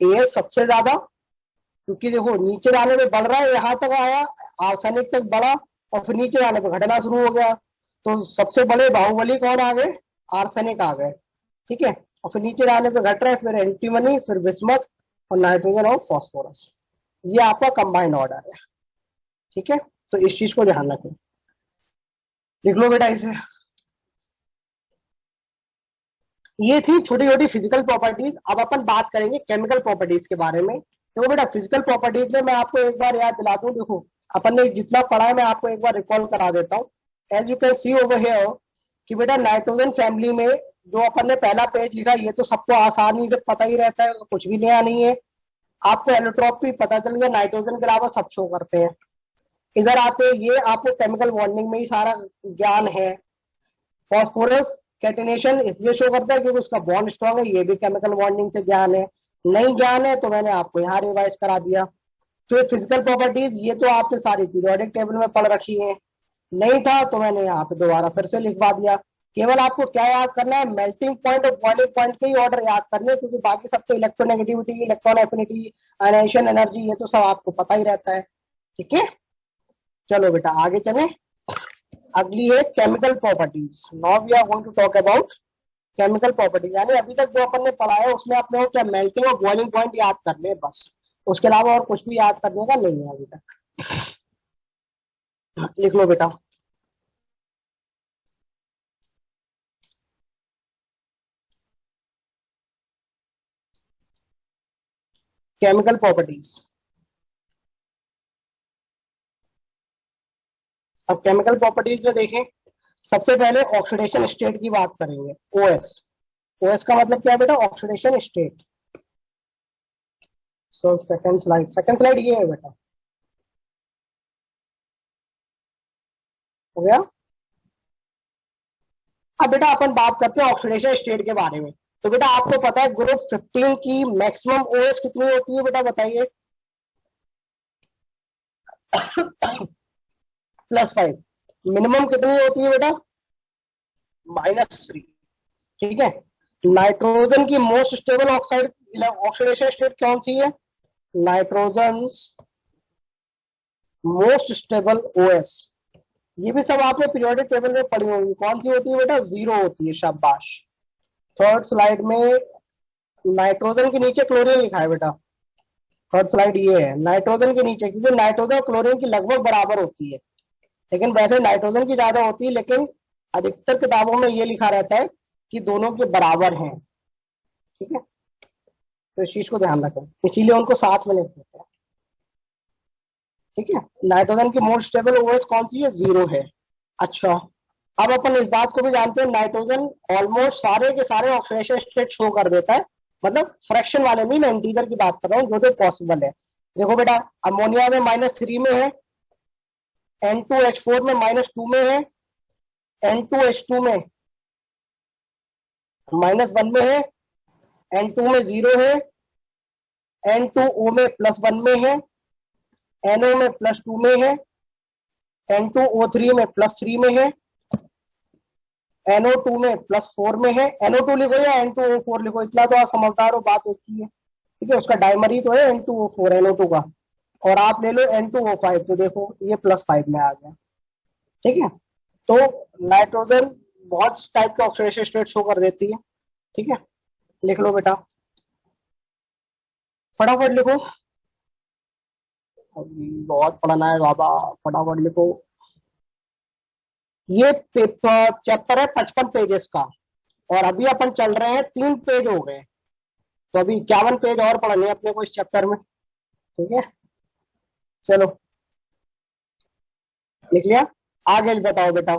ये सबसे ज्यादा, क्योंकि देखो नीचे जाने पे बढ़ रहा है, यहां तक आया, आर्सेनिक तक बढ़ा और फिर नीचे जाने पे घटना शुरू हो गया। तो सबसे बड़े बाहुबली कौन आ गए? आर्सेनिक आ गए, ठीक है। और फिर नीचे जाने पे घट रहा है, फिर एंटीमनी, फिर बिस्मथ और नाइट्रोजन और फास्फोरस। ये आपका कंबाइंड ऑर्डर है, ठीक है। तो इस चीज को ध्यान रखें, लिख लो बेटा इसे। ये थी छोटी छोटी फिजिकल प्रॉपर्टीज। अब अपन बात करेंगे केमिकल प्रॉपर्टीज के बारे में। देखो बेटा, फिजिकल प्रॉपर्टीज में मैं आपको एक बार याद दिला दूं। देखो, अपन ने जितना पढ़ा है मैं आपको एक बार रिकॉल करा देता हूँ। As you can see over here कि बेटा नाइट्रोजन फैमिली में जो अपन ने पहला पेज लिखा, ये तो सबको आसानी से पता ही रहता है, कुछ भी नया नहीं है। आपको एलोट्रॉप भी पता चल गया, नाइट्रोजन के अलावा सब शो करते हैं। इधर आते हैं, ये आपको केमिकल बॉन्डिंग में ही सारा ज्ञान है। फॉस्फोरस कैटिनेशन इसलिए शो करता है क्योंकि उसका बॉन्ड स्ट्रॉन्ग है, ये भी केमिकल बॉन्डिंग से ज्ञान है। नहीं ज्ञान है तो मैंने आपको यहाँ रिवाइज करा दिया। तो फिजिकल प्रॉपर्टीज ये तो आपने सारी पीरियोडिक टेबल में पढ़ रखी है, नहीं था तो मैंने यहाँ पे दोबारा फिर से लिखवा दिया। केवल आपको क्या याद करना है? मेल्टिंग पॉइंट और बॉइलिंग पॉइंट के ही ऑर्डर याद करने, क्योंकि बाकी सब तो electronegativity, electron affinity, ionisation energy, ये तो सब आपको पता ही रहता है, ठीक है। चलो बेटा आगे चले। अगली है chemical properties. Now we are going to talk about chemical properties. यानी अभी तक जो अपन ने पढ़ा है उसमें अपने क्या मेल्टिंग और बॉइलिंग पॉइंट याद करने बस, उसके अलावा और कुछ भी याद करने का नहीं है अभी तक। लिख लो बेटा। Chemical properties. अब केमिकल प्रॉपर्टीज में देखें, सबसे पहले ऑक्सीडेशन स्टेट की बात करेंगे, ओएस। ओएस का मतलब क्या है बेटा? Oxidation state. So second slide ये है बेटा, हो गया। अब बेटा अपन बात करते हैं ऑक्सीडेशन स्टेट के बारे में। तो बेटा आपको पता है ग्रुप 15 की मैक्सिमम ओएस कितनी होती है बेटा, बताइए। +5। मिनिमम कितनी होती है बेटा? -3, ठीक है। नाइट्रोजन की most stable oxide oxidation state कौन सी है? Nitrogen most stable OS. ये भी सब आपने पीरियोडिक टेबल में पढ़ी होंगी। कौन सी होती है बेटा? 0 होती है, शाबाश। थर्ड स्लाइड में नाइट्रोजन के नीचे क्लोरीन लिखा है बेटा। थर्ड स्लाइड ये है, नाइट्रोजन के नीचे, क्योंकि नाइट्रोजन और क्लोरीन की लगभग बराबर होती है, लेकिन वैसे नाइट्रोजन की ज्यादा होती है, लेकिन अधिकतर किताबों में ये लिखा रहता है कि दोनों के बराबर हैं, ठीक है। तो इस चीज को ध्यान रखें, इसीलिए उनको साथ में लिख देते हैं, ठीक है। नाइट्रोजन की मोस्ट स्टेबल ओएस कौन सी है? 0 है। अच्छा, अब अपन इस बात को भी जानते हैं, नाइट्रोजन ऑलमोस्ट सारे के सारे ऑक्सीडेशन स्टेट शो कर देता है, मतलब फ्रैक्शन वाले नहीं, मैं इंटीजर की बात कर रहा हूँ, जो जो पॉसिबल है। देखो बेटा, अमोनिया में -3 में है, N2H4 में -2 में है, N2H2 में -1 में है, N2 में 0 है, N2O में +1 में है, NO में +2 में है, N2O3 में +3 में है, NO2 में +4 में है। NO2 लिखो या N2O4 लिखो, इतना तो आप समझदार हो, बात एक ही है, ठीक है। उसका डायमर ही तो है N2O4, NO2 का। और आप ले लो N2O5, तो देखो ये +5 में आ गया, ठीक है। तो नाइट्रोजन बहुत टाइप के ऑक्सीडेशन स्टेट शो कर देती है, ठीक है। लिख लो बेटा, फटाफट लिखो, अभी बहुत पढ़ना है बाबा, फटाफट लिखो। ये पेपर चैप्टर है 55 पेजेस का, और अभी अपन चल रहे हैं, 3 पेज हो गए, तो अभी 51 पेज और पढ़ने हैं अपने को इस चैप्टर में, ठीक है। चलो लिख लिया, आगे बताओ बेटा।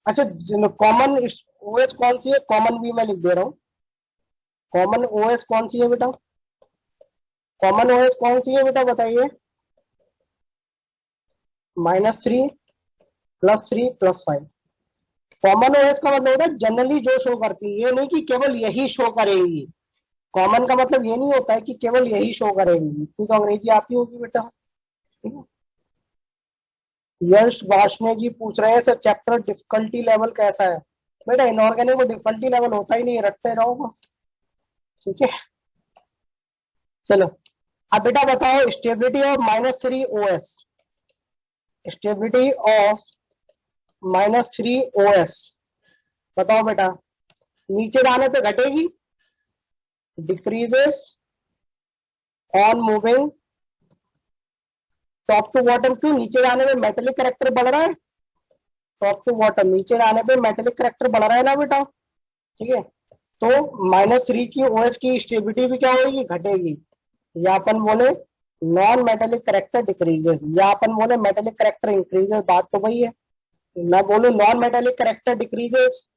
अच्छा, कॉमन ओएस कौन सी है? कॉमन भी मैं लिख दे रहा हूँ। कॉमन ओएस कौन सी है बेटा? कॉमन ओएस कौन सी है बेटा, बताइए। -3 +3 +5। कॉमन ओएस का मतलब होता है जनरली जो शो करती है, ये नहीं कि केवल यही शो करेंगी। कॉमन का मतलब ये नहीं होता है कि केवल यही शो करेंगी। इतनी तो अंग्रेजी आती होगी बेटा, ठीक है। यश वार्ष्णेय जी पूछ रहे हैं सर चैप्टर डिफिकल्टी लेवल कैसा है? बेटा इनऑर्गेनिक में डिफिकल्टी लेवल होता ही नहीं, रटते रहो बस, ठीक है। चलो अब बेटा बताओ, stability of -3 OS, stability of -3 OS बताओ बेटा। नीचे जाने पे घटेगी, decreases on moving top to bottom. क्यों? नीचे जाने में मेटेलिक करेक्टर बढ़ रहा है, टॉप टू बॉटम नीचे जाने पे मेटेलिक करेक्टर बढ़ रहा है ना बेटा, ठीक है। तो -3 की ओएस की स्टेबिलिटी भी क्या होगी? घटेगी। या अपन बोले नॉन मेटेलिक करेक्टर डिक्रीजेस, या अपन बोले मेटेलिक करेक्टर इंक्रीजेस, बात तो वही है। मैं बोलूं नॉन मेटेलिक करेक्टर डिक्रीजेस,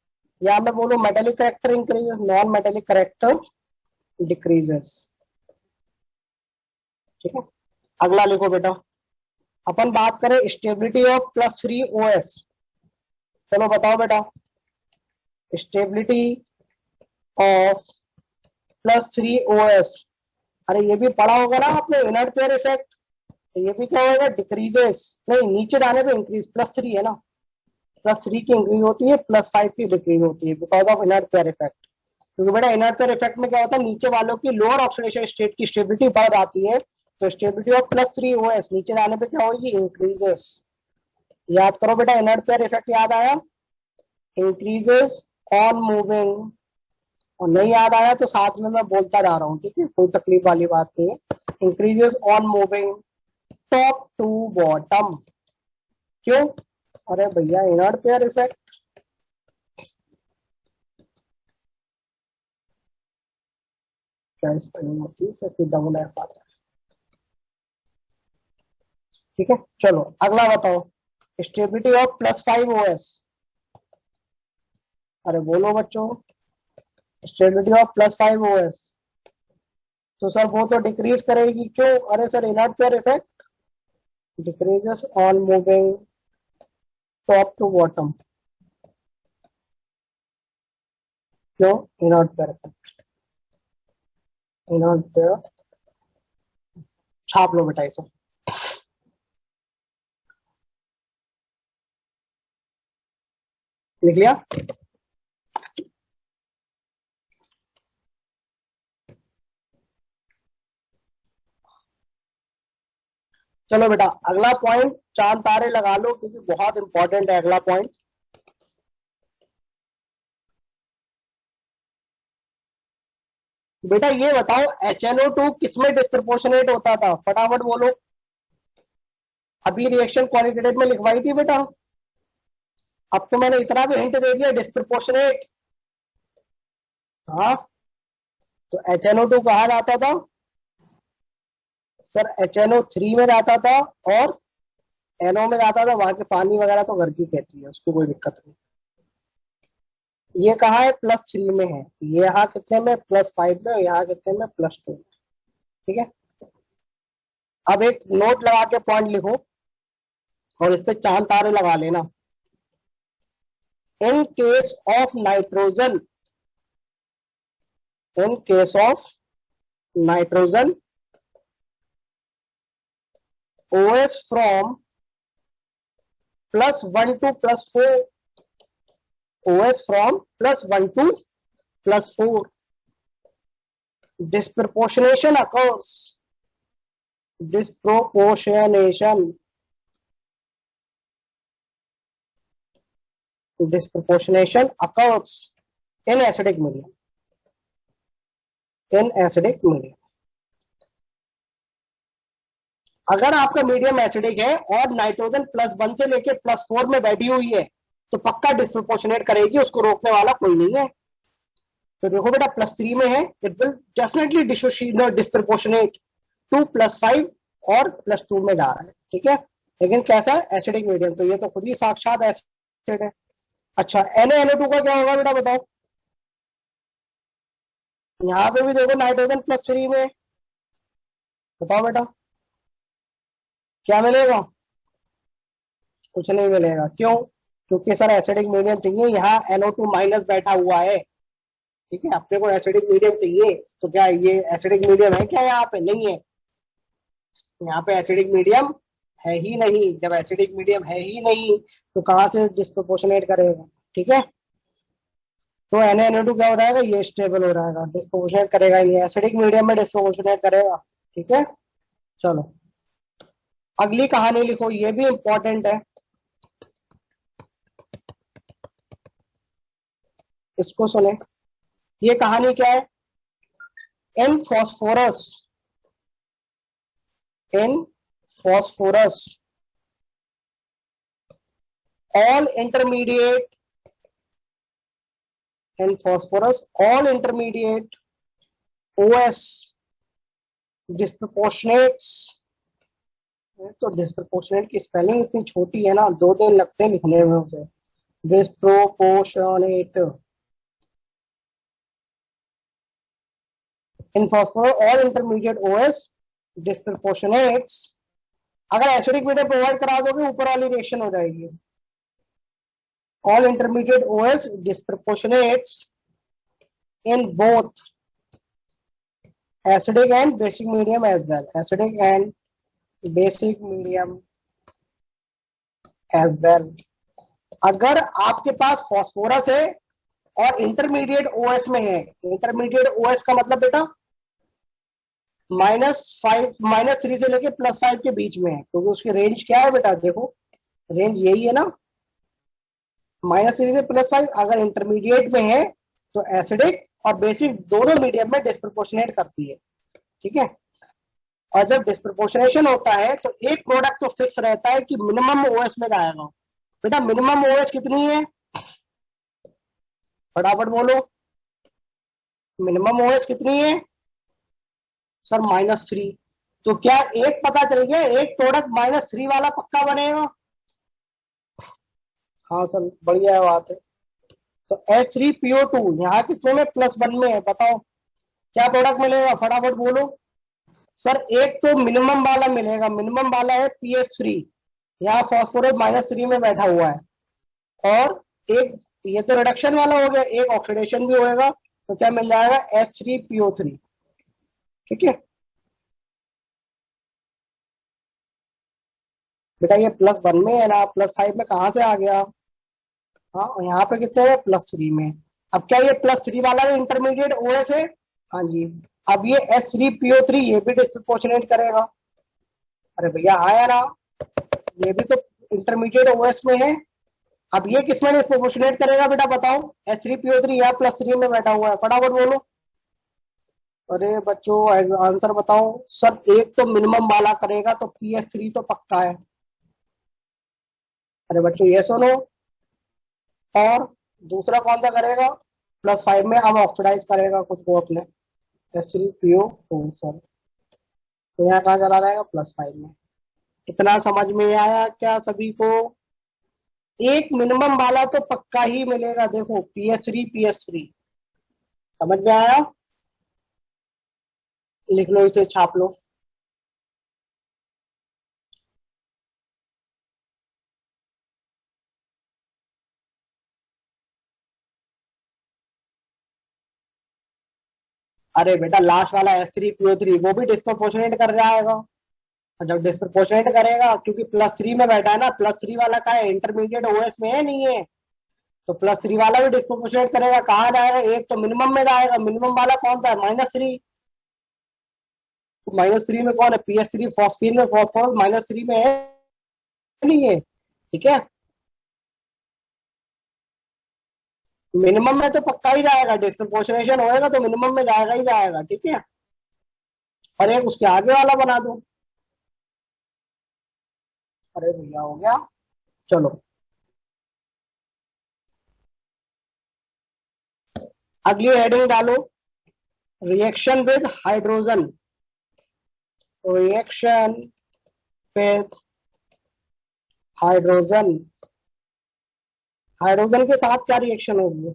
या मैं बोलूं metallic character increases, non metallic character decreases, ठीक है। अगला लिखो बेटा, अपन बात करें स्टेबिलिटी ऑफ +3 OS। चलो बताओ बेटा, स्टेबिलिटी ऑफ +3 OS। अरे ये भी पढ़ा होगा ना आपने, इनर्ट पेयर इफेक्ट। ये भी क्या होगा? डिक्रीजेस, नहीं नीचे जाने पे इंक्रीज, +3 है ना, +3 की इंक्रीज होती है, +5 की डिक्रीज होती है because of inert pair effect. क्योंकि बेटा इनर्ट पेयर इफेक्ट में क्या होता है, नीचे वालों की लोअर ऑक्सीडेशन स्टेट की स्टेबिलिटी बढ़ जाती है, तो स्टेबिलिटी ऑफ +3 OS नीचे जाने पे क्या होगी? इंक्रीजेस। याद करो बेटा, इनर्ट पेयर इफेक्ट याद आया? Increases on moving. और नहीं याद आया तो साथ में मैं बोलता जा रहा हूँ, ठीक है, कोई तकलीफ वाली बात नहीं है। Increases on moving top to bottom. क्यों? अरे भैया इनर्ट पेयर इफेक्ट। क्या स्पेलिंग होती है, फिर डबल एफ आता है, ठीक है। चलो अगला बताओ, स्टेबिलिटी ऑफ +5 OS। अरे बोलो बच्चों, स्टेबिलिटी ऑफ +5 OS। तो सर वो तो डिक्रीज करेगी। क्यों? अरे sir inert pair effect, decreases on moving top to bottom. क्यों? Inert pair effect, inert pair. छाप लो बेटा इसे। लिख लिया? चलो बेटा अगला पॉइंट चांद तारे लगा लो क्योंकि बहुत इंपॉर्टेंट है अगला पॉइंट। बेटा ये बताओ HNO2 किसमें डिस्प्रपोर्शनेट होता था? फटाफट बोलो। अभी रिएक्शन क्वालिटेटिव में लिखवाई थी बेटा, अब तो मैंने इतना भी हिंट दे दिया, डिस्प्रपोर्शनेट। हाँ, तो HNO2 कहा जाता था सर? HNO3 में जाता था, और NO में जाता था। वहां के पानी वगैरह तो घर की कहती है, उसकी कोई दिक्कत नहीं। ये कहा है +3 में है, ये यहाँ कितने में? +5 में, यहाँ कितने में? +2 में, ठीक है। अब एक नोट लगा के पॉइंट लिखो और इस पे चांद तारे लगा लेना। In case of nitrogen, in case of nitrogen, OS from +1 to +4, OS from +1 to +4, disproportionation occurs, disproportionation, disproportionation occurs in acidic medium, in acidic medium। अगर आपका मीडियम एसिडिक है और नाइट्रोजन +1 से लेके +4 में बैठी हुई है तो पक्का डिस्प्रोपोर्शनेट करेगी, उसको रोकने वाला कोई नहीं है। तो देखो बेटा +3 में है, it will definitely disproportionate to +5 और +2 में जा रहा है, ठीक है। लेकिन कैसा है? एसिडिक मीडियम, तो ये तो खुद ही साक्षात एसिड है। अच्छा Na NO2 का क्या होगा बेटा बताओ। यहाँ पे भी देखो नाइट्रोजन +3 में, बताओ बेटा क्या मिलेगा, कुछ नहीं मिलेगा। क्यों? क्योंकि सर एसिडिक मीडियम चाहिए, यहाँ NO2 माइनस बैठा हुआ है। ठीक है, अपने को एसिडिक मीडियम चाहिए, तो क्या ये एसिडिक मीडियम है क्या? यहाँ पे नहीं है, यहाँ पे एसिडिक मीडियम है ही नहीं। जब एसिडिक मीडियम है ही नहीं तो कहाँ से डिस्प्रोपोर्शनेट करेगा। ठीक है, तो Na NO2 क्या हो जाएगा, ये स्टेबल हो जाएगा, डिस्प्रोपोर्शनेट करेगा ही नहीं, एसिडिक मीडियम में डिस्प्रोपोर्शनेट करेगा। ठीक है, चलो अगली कहानी लिखो, ये भी इंपॉर्टेंट है, इसको सुने। ये कहानी क्या है, in phosphorus, in phosphorus all intermediate in phosphorus all intermediate OS disproportionates। तो डिस्प्रोपोर्शनेट की स्पेलिंग इतनी छोटी है ना, 2 दिन लगते हैं लिखने में उसे। डिस्प्रोपोर्शनेट इन फॉस्फोरस ऑल इंटरमीडिएट OS डिस्प्रोपोर्शनेट्स। अगर एसिडिक मीडियम प्रोवाइड करा दोगे ऊपर वाली रिएक्शन हो जाएगी। All intermediate OS डिस्प्रोपोर्शनेट्स in both acidic and basic medium as well, acidic and basic medium as well। अगर आपके पास फॉस्फोरस है और इंटरमीडिएट OS में है, इंटरमीडिएट OS का मतलब बेटा -3 से लेके +5 के बीच में है, क्योंकि उसकी रेंज क्या है बेटा, देखो रेंज यही है ना, -3 से +5। अगर इंटरमीडिएट में है तो एसिडिक और बेसिक दोनों मीडियम में डिस्प्रोपोर्शनेट करती है। ठीक है, और जब डिस्प्रोपोर्शनेशन होता है तो एक प्रोडक्ट तो फिक्स रहता है कि मिनिमम OS में जाएगा। बेटा मिनिमम OS कितनी है, फटाफट बोलो, मिनिमम OS कितनी है सर, -3। तो क्या एक पता चल गया, एक प्रोडक्ट -3 वाला पक्का बनेगा। हाँ सर बढ़िया बात है। तो H3PO2 यहाँ कितने में, +1 में है, बताओ क्या प्रोडक्ट मिलेगा, फटाफट बोलो। सर एक तो मिनिमम वाला मिलेगा, मिनिमम वाला है PH3, यहाँ फॉस्फोरस -3 में बैठा हुआ है, और एक ये तो रिडक्शन वाला हो गया, एक ऑक्सीडेशन भी होएगा, तो क्या मिल जाएगा H3PO3। ठीक है बेटा, ये +1 में है ना, +5 में कहाँ से आ गया। हाँ यहाँ पे कितने में, +3 में। अब क्या ये +3 वाला भी इंटरमीडिएट OS है, हाँ जी। अब ये H3PO3 ये भी डिस्प्रोपोर्शनेट करेगा। अरे भैया आया ना, ये भी तो इंटरमीडिएट OS में है। अब ये किसमें डिस्प्रोपोर्शनेट करेगा बेटा बताओ, H3PO3 यहाँ +3 में बैठा हुआ है, फटाफट बोलो। अरे बच्चों आंसर बताओ। सर एक तो मिनिमम वाला करेगा तो PH3 तो पक्का है। अरे बच्चों ये सुनो, और दूसरा कौन सा करेगा, +5 में अब ऑक्सीडाइज करेगा कुछ को अपने H3PO4 सर, तो यहाँ कहाँ चला जाएगा, +5 में। इतना समझ में आया क्या सभी को। एक मिनिमम वाला तो पक्का ही मिलेगा, देखो PH3 समझ में आया, लिख लो इसे, छाप लो। अरे बेटा लास्ट वाला H3PO3 वो भी डिस्प्रोपोर्शनेट कर जाएगा, और जब डिस्प्रोपोर्शनेट करेगा, क्योंकि +3 में बैठा है ना, +3 वाला का है इंटरमीडिएट OS में है नहीं है, तो +3 वाला भी डिस्प्रोपोर्शनेट करेगा, कहाँ जाएगा, एक तो मिनिमम में जाएगा। मिनिमम वाला कौन सा है, -3। -3 में कौन है, PH3 फॉस्फीन में, फॉस्फोरस -3 में है नहीं है। ठीक है, मिनिमम में तो पक्का ही जाएगा, डिस्प्रोपोर्शनेशन होएगा तो मिनिमम में जाएगा ही जाएगा। ठीक है, और एक उसके आगे वाला बना दो। अरे भैया हो गया, चलो अगली हेडिंग डालो, reaction with hydrogen, reaction with hydrogen, hydrogen के साथ क्या रिएक्शन होगी,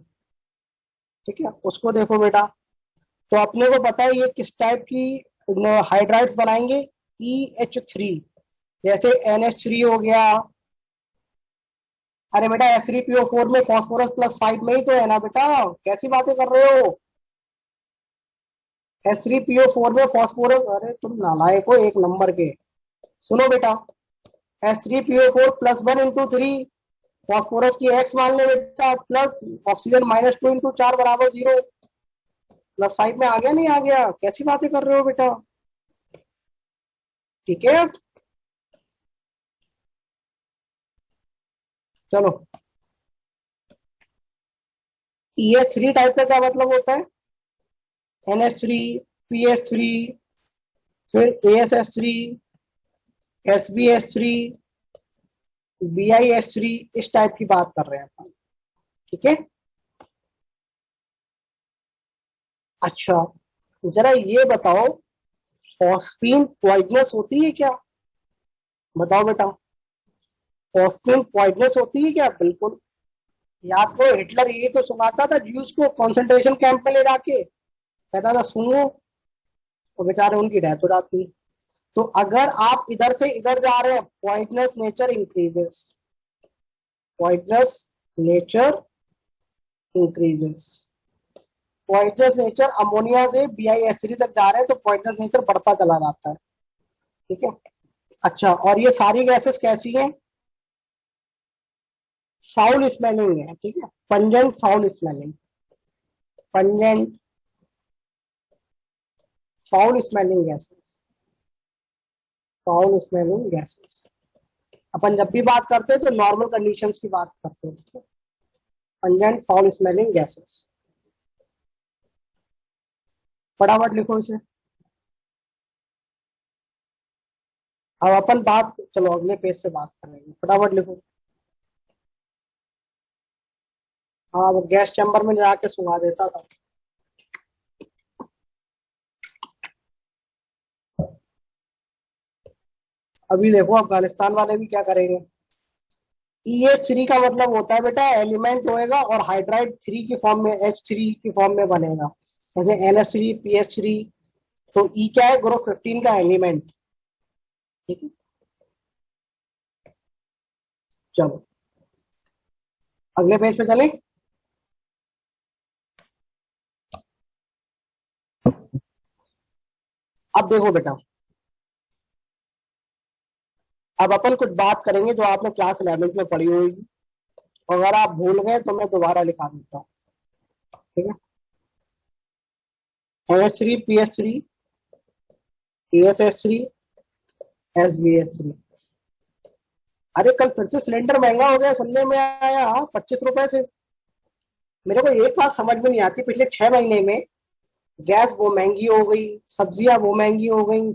ठीक है, उसको देखो बेटा। तो अपने को पता है ये किस टाइप की हाइड्राइड्स बनाएंगे, EH3, जैसे NH3 हो गया। अरे बेटा H3PO4 में फॉस्फोरस +5 में ही तो है ना बेटा, कैसी बातें कर रहे हो। H3PO4 में फॉस्फोरस, अरे तुम नालायक हो एक नंबर के। सुनो बेटा, H3PO4 +1 × 3, फॉस्फोरस की X मान ले बेटा, प्लस ऑक्सीजन -2 × 4 = 0, +5 में आ गया नहीं आ गया, कैसी बातें कर रहे हो बेटा, ठीक है। चलो, EH3 टाइप का क्या मतलब होता है, NH3, PH3, फिर ASH3, SbH3, BiH3, इस टाइप की बात कर रहे हैं अपन, ठीक है। अच्छा, जरा ये बताओ, फॉस्फीन पॉइजनस होती है क्या, बताओ बेटा, फॉस्फीन पॉइजनस होती है क्या, बिल्कुल। याद करो, हिटलर ये तो सुनाता था ज्यूस को कंसंट्रेशन कैंप में ले जाके, कहता था सुनो, तो बेचारे उनकी डेथ हो जाती। तो अगर आप इधर से इधर जा रहे हैं, poisonous nature increases, poisonous nature increases, poisonous nature ammonia से BiH3 तक जा रहे हैं तो पॉइजनस नेचर बढ़ता चला जाता है, ठीक है। अच्छा, और ये सारी गैसेस कैसी हैं, फाउल स्मेलिंग है, ठीक है, pungent foul smelling, pungent foul smelling gases, foul smelling gases. अपन जब भी बात करते हैं तो नॉर्मल कंडीशंस की बात करते हैं, ठीक है, पंजेंट फाउल स्मेलिंग गैसेस। फटाफट लिखो इसे। अब अपन बात, चलो अगले पेज से बात करेंगे, फटाफट लिखो। हाँ, वो गैस चैम्बर में जाके सुना देता था। अभी देखो अफगानिस्तान वाले भी क्या करेंगे। EH3 का मतलब होता है बेटा एलिमेंट होएगा और हाइड्राइड 3 की फॉर्म में, H3 की फॉर्म में बनेगा, जैसे NH3, PH3। तो E क्या है, ग्रुप 15 का एलिमेंट, ठीक है। चलो अगले पेज पे चले। अब देखो बेटा, अब अपन कुछ बात करेंगे जो आपने क्लास 11th में पढ़ी होगी, अगर आप भूल गए तो मैं दोबारा लिखा देता हूँ, ठीक है। NH3, PH3, ESH3, SbH3। अरे कल फिर से सिलेंडर महंगा हो गया, सुनने में आया 25 रुपए से। मेरे को एक बात समझ में नहीं आती, पिछले 6 महीने में गैस वो महंगी हो गई, सब्जियां वो महंगी हो गई,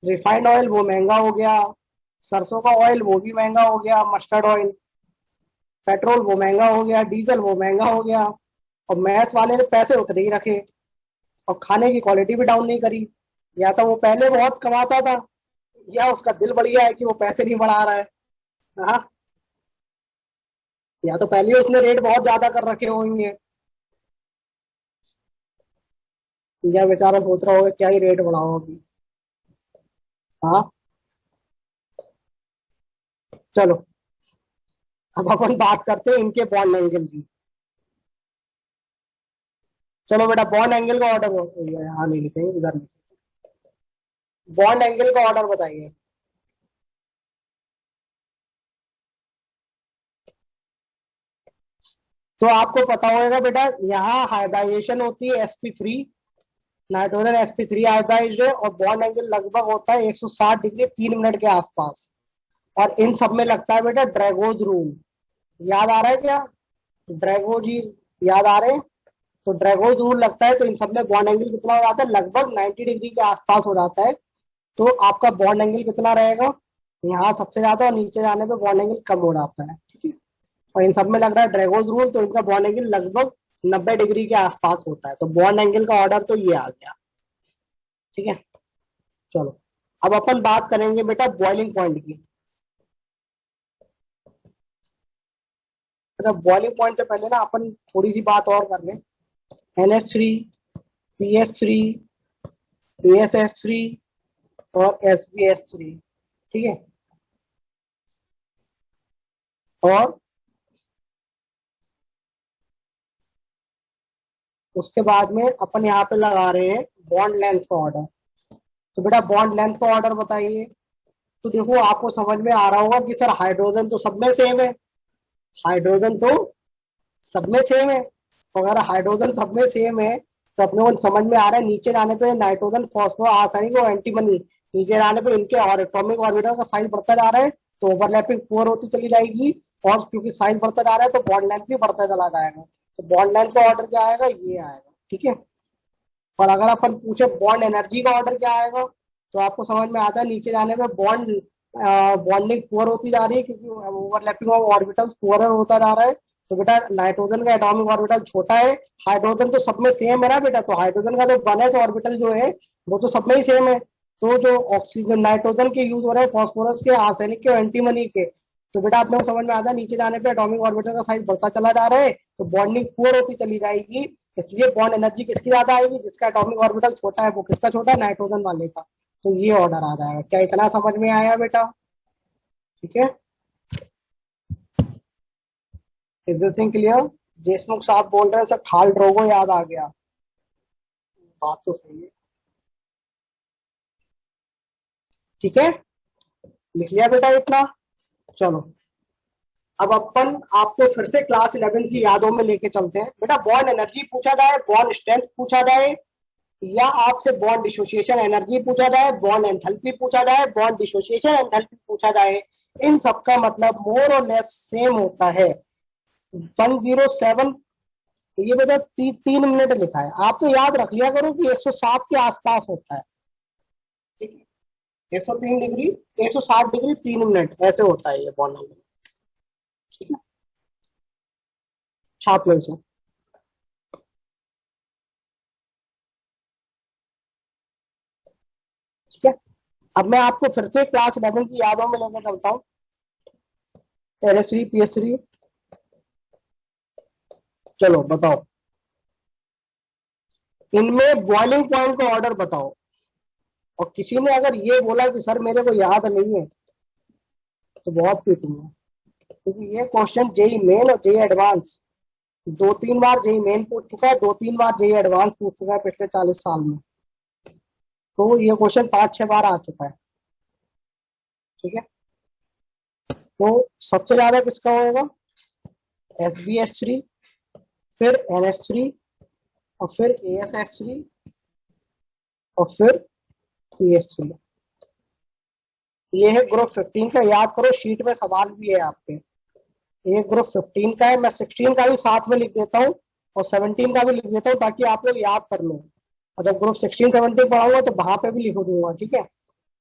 रिफाइंड ऑयल वो महंगा हो गया, सरसों का ऑयल वो भी महंगा हो गया, मस्टर्ड ऑयल, पेट्रोल वो महंगा हो गया, डीजल वो महंगा हो गया, और मैथ वाले ने पैसे उतने ही रखे और खाने की क्वालिटी भी डाउन नहीं करी। या तो वो पहले बहुत कमाता था, या उसका दिल बढ़िया है कि वो पैसे नहीं बढ़ा रहा है। हाँ, या तो पहले उसने रेट बहुत ज्यादा कर रखे होंगे, या बेचारा सोच रहा होगा क्या ही रेट बढ़ाओ अभी। हाँ, चलो अब अपन बात करते हैं इनके बॉन्ड एंगल की। चलो बेटा, बॉन्ड एंगल का ऑर्डर, यहाँ नहीं लिखेंगे, इधर लिखेंगे। बॉन्ड एंगल का ऑर्डर बताइए। तो आपको पता होगा बेटा, यहाँ हाइब्रिडाइजेशन होती है sp3, नाइट्रोजन sp3 हाइब्रिडाइज्ड है, और बॉन्ड एंगल लगभग होता है 160 डिग्री 3 मिनट के आसपास। और इन सब में लगता है बेटा ड्रैगोज रूल, याद आ रहा है क्या, ड्रैगोज ही याद आ रहे हैं। तो ड्रैगोज रूल लगता है तो इन सब में बॉन्ड एंगल कितना हो जाता है, लगभग 90 डिग्री के आसपास हो जाता है। तो आपका बॉन्ड एंगल कितना रहेगा, यहाँ सबसे ज्यादा और नीचे जाने पे बॉन्ड एंगल कम हो जाता है, ठीक है। और इन सब में लग रहा है ड्रैगोज रूल, तो इनका बॉन्ड एंगल लगभग 90 डिग्री के आसपास होता है। तो बॉन्ड एंगल का ऑर्डर तो ये आ गया, ठीक है। चलो अब अपन बात करेंगे बेटा बॉइलिंग पॉइंट की। मतलब बॉइलिंग पॉइंट से पहले ना अपन थोड़ी सी बात और कर लें। NH3, PS3, ASH3 और SbH3, ठीक है। और उसके बाद में अपन यहाँ पे लगा रहे हैं बॉन्ड लेंथ का ऑर्डर। तो बेटा बॉन्ड लेंथ का ऑर्डर बताइए। तो देखो आपको समझ में आ रहा होगा कि सर हाइड्रोजन तो सब में सेम है, हाइड्रोजन तो सब में सेम है। तो अगर हाइड्रोजन सब में सेम है तो अपने को समझ में आ रहा है नीचे जाने पे नाइट्रोजन फॉस्फोर आर्सेनिक और एंटीमनी, नीचे जाने पे इनके और एटॉमिक ऑर्बिटल का साइज बढ़ता जा रहा है, तो ओवरलैपिंग पुअर होती चली जाएगी। और क्योंकि साइज बढ़ता जा रहा है तो बॉन्ड लेंथ भी बढ़ता चला जाएगा। तो बॉन्ड लेंथ का ऑर्डर क्या आएगा, ये आएगा, ठीक है। और अगर अपन पूछे बॉन्ड एनर्जी का ऑर्डर क्या आएगा, तो आपको समझ में आता है नीचे जाने पे बॉन्ड बॉन्डिंग पुअर होती जा रही है क्योंकि ओवरलैपिंग ऑफ ऑर्बिटल्स पुअर होता जा रहा है। तो बेटा नाइट्रोजन का एटॉमिक ऑर्बिटल छोटा है, हाइड्रोजन तो सब में सेम है ना बेटा, तो हाइड्रोजन का जो वैलेंस ऑर्बिटल जो है वो तो सब में ही सेम है। तो जो ऑक्सीजन नाइट्रोजन के यूज हो रहे हैं फॉस्फोरस के, आर्सेनिक के और एंटीमनी के, तो बेटा आपने को समझ में आता है नीचे जाने पे एटॉमिक ऑर्बिटल का साइज बढ़ता चला जा रहा है, तो बॉन्डिंग पुअर होती चली जाएगी। इसलिए बॉन्ड एनर्जी किसकी ज्यादा आएगी, जिसका एटॉमिक ऑर्बिटल छोटा है वो किसका छोटा है, नाइट्रोजन वाले का। तो ये ऑर्डर आ जाएगा। क्या इतना समझ में आया बेटा, ठीक है। Is this thing clear? Deshmukh साहब बोल रहे हैं सर खाल ड्रोगो याद आ गया। बात तो सही है, ठीक है, लिख लिया बेटा इतना। चलो अब अपन आपको फिर से क्लास 11 की यादों में लेके चलते हैं। बेटा बॉन्ड एनर्जी पूछा जाए, बॉन्ड स्ट्रेंथ पूछा जाए, या आपसे बॉन्ड डिसोसिएशन एनर्जी पूछा जाए, बॉन्ड एंथैल्पी पूछा जाए, बॉन्ड डिसोसिएशन एंथैल्पी पूछा जाए, इन सबका मतलब मोर और लेस सेम होता है। 107, ये बेटा 3 मिनट लिखा है, आप तो याद रख लिया करो कि 107 के आसपास होता है, ठीक है। 103 डिग्री, 160 डिग्री 3 मिनट ऐसे होता है ये बॉन्ड एंगल, ठीक है। छाप लो इसे। ठीक है, अब मैं आपको फिर से क्लास 11 की यादों में लेकर चलता हूँ। NH3 PS3, चलो बताओ इनमें बॉइलिंग पॉइंट का ऑर्डर बताओ। और किसी ने अगर ये बोला कि सर मेरे को याद नहीं है तो बहुत पीटूंगा, क्योंकि ये क्वेश्चन जेई मेन और जेई एडवांस 2-3 बार जेई मेन पूछ चुका है, 2-3 बार जेई एडवांस पूछ चुका है पिछले 40 साल में। तो ये क्वेश्चन 5-6 बार आ चुका है, ठीक है। तो सबसे ज्यादा किसका होगा, SbH3, फिर NH3, और फिर ASH3, और फिर PS3। ये है ग्रुप 15 का, याद करो शीट में सवाल भी है आपके। ये ग्रुप 15 का है, मैं 16 का भी साथ में लिख देता हूँ और 17 का भी लिख देता हूँ ताकि आप लोग याद कर लो। और जब ग्रुप 16-17 पढ़ाऊंगा तो वहां पे भी लिख दूंगा, ठीक है।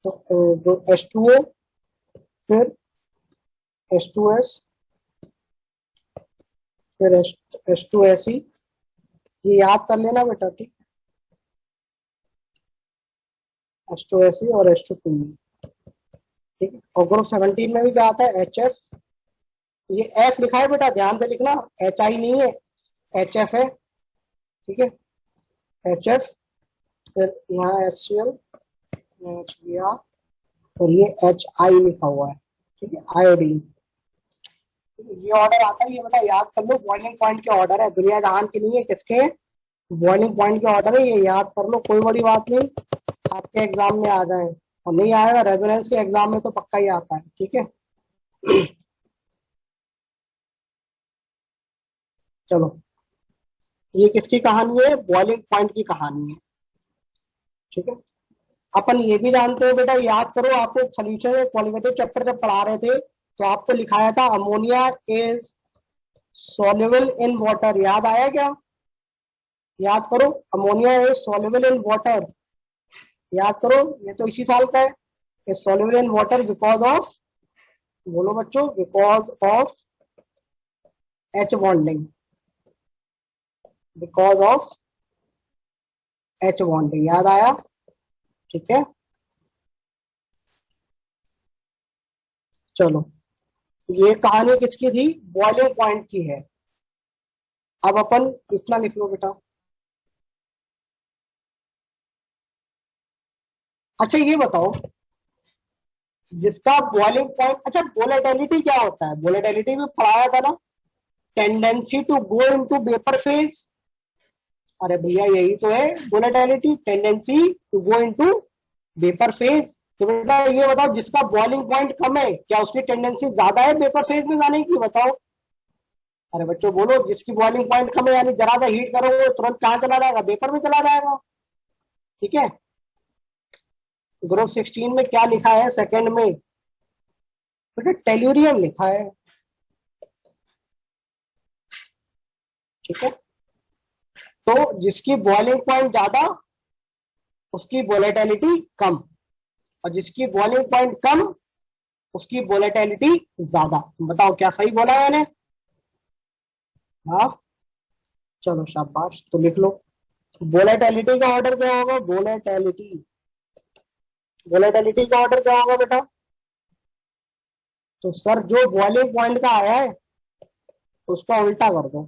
तो H2O, फिर H2S, फिर H2SE, ये याद कर लेना बेटा, ठीक। H2SE और H2PE, ठीक है। और ग्रुप 17 में भी क्या आता है, HF, ये F लिखा है बेटा, ध्यान से लिखना, HI नहीं है, HF है, ठीक है। HF, फिर यहाँ HCl, HBr, और ये HI लिखा हुआ है, ठीक है, आयोडीन। ये ऑर्डर आता है, ये बेटा याद कर लो, बॉइलिंग पॉइंट के ऑर्डर है, दुनिया जहान के नहीं है, किसके, बॉइलिंग पॉइंट के ऑर्डर है, ये याद कर लो, कोई बड़ी बात नहीं, आपके एग्जाम में आ जाए। और नहीं आएगा रेजोनेंस के एग्जाम में तो पक्का ही आता है, ठीक है। चलो ये किसकी कहानी है, बॉइलिंग पॉइंट की कहानी है, ठीक है। अपन ये भी जानते हो बेटा, याद करो, आपको सोल्यूशन क्वालिटेटिव चैप्टर जब पढ़ा रहे थे तो आपको लिखाया था ammonia is soluble in water, याद आया क्या, याद करो, ammonia is soluble in water, याद करो, ये तो इसी साल का है। Is soluble in water because of, बोलो बच्चों, because of H bonding, because of H bonding, याद आया, ठीक है। चलो ये कहानी किसकी थी? बॉइलिंग पॉइंट की है। अब अपन इतना लिख लो बेटा। अच्छा ये बताओ, जिसका बॉइलिंग पॉइंट, अच्छा वोलेटिलिटी क्या होता है? वोलेटिलिटी में पढ़ाया था ना, tendency to go into vapour phase. अरे भैया यही तो है volatility, tendency to go into vapour phase. तो बेटा ये बताओ, जिसका बॉइलिंग पॉइंट कम है, क्या उसकी टेंडेंसी ज्यादा है वेपर फेज में जाने की? बताओ। अरे बच्चों बोलो, जिसकी बॉइलिंग पॉइंट कम है, यानी जरा सा हीट करोगे तुरंत कहाँ चला जाएगा? वेपर में चला जाएगा। ठीक है। ग्रुप 16 में क्या लिखा है सेकंड में? बेटा टेल्यूरियम लिखा है। ठीक है। तो जिसकी बॉइलिंग पॉइंट ज्यादा, उसकी वोलेटिलिटी कम, और जिसकी बॉइलिंग पॉइंट कम, उसकी वोलेटिलिटी ज्यादा। बताओ क्या सही बोला मैंने? हाँ, चलो शाबाश, तो लिख लो। वोलेटिलिटी का ऑर्डर क्या होगा? वोलेटिलिटी का ऑर्डर क्या होगा बेटा? तो सर जो बॉइलिंग पॉइंट का आया है उसका उल्टा कर दो।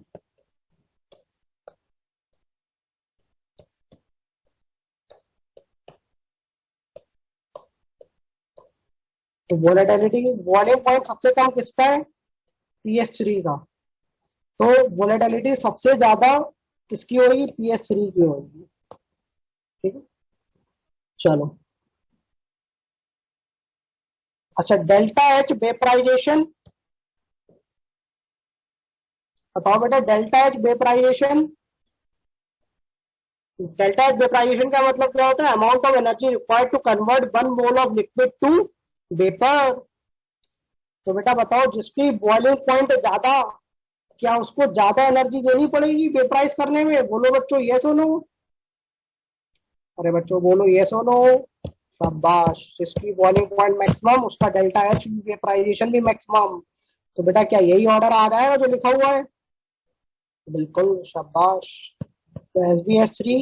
तो वोलेटिलिटी की बॉइलिंग पॉइंट सबसे कम किसका है? PS3 का। तो वोलेटिलिटी सबसे ज्यादा किसकी होगी? PS3 की होगी। ठीक है, चलो। अच्छा डेल्टा एच वेपराइजेशन, बताओ बेटा। Delta H vaporisation, delta H vaporisation का मतलब क्या होता है? Amount of energy required to convert 1 mole of liquid to vapour. तो बेटा बताओ, जिसकी बॉइलिंग पॉइंट ज्यादा, क्या उसको ज्यादा एनर्जी देनी पड़ेगी वेपराइज करने में? बोलो बच्चों, यस और नो। अरे बच्चों बोलो यस और नो। शाबाश। जिसकी बॉइलिंग पॉइंट मैक्सिमम, उसका डेल्टा एच वेपराइजेशन भी मैक्सिमम। तो बेटा क्या यही ऑर्डर आ जाएगा जो लिखा हुआ है? बिल्कुल, शाबाश। तो SbS3,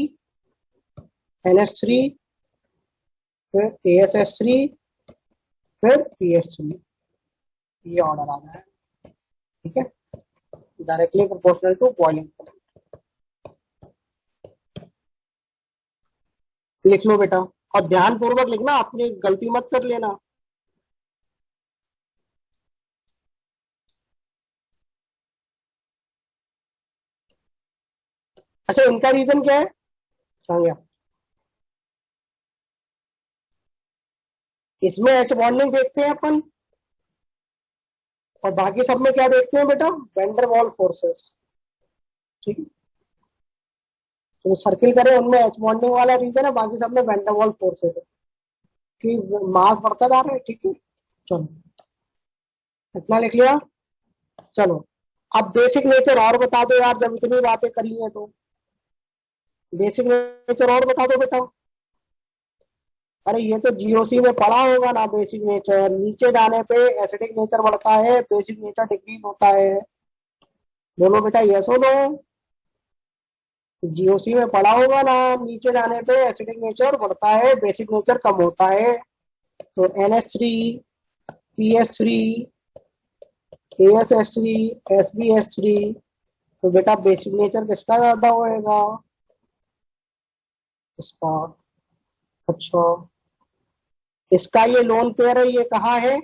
NH3, फिर AsH3, फिर PS3, ये ऑर्डर आ रहा है। ठीक है, directly proportional to boiling point. लिख लो बेटा, और ध्यान पूर्वक लिखना, अपनी गलती मत कर लेना। अच्छा इनका रीजन क्या है? समझ, इसमें एच बॉन्डिंग देखते हैं अपन, और बाकी सब में क्या देखते हैं बेटा? वैन वाल फोर्सेस। ठीक है, तो सर्किल करें उनमें एच बॉन्डिंग वाला रीजन है, बाकी सब में वैन वाल फोर्सेस है कि मास बढ़ता जा रहा है। ठीक है, चलो इतना लिख लिया। चलो अब बेसिक नेचर और बता दो यार, जब इतनी बातें करी है तो बेसिक नेचर और बता दो बेटा। अरे ये तो GOC में पढ़ा होगा ना, बेसिक नेचर। नीचे जाने पे एसिडिक नेचर बढ़ता है, बेसिक नेचर डिक्रीज होता है। बोलो बेटा यस हो नो। GOC में पढ़ा होगा ना, नीचे जाने पे एसिडिक नेचर बढ़ता है, बेसिक नेचर कम होता है। तो NH3, PS3, AsH3, SbH3, तो बेटा बेसिक नेचर किसका ज्यादा होएगा? इसका। अच्छा, इसका ये लोन पेयर है, ये कहाँ है?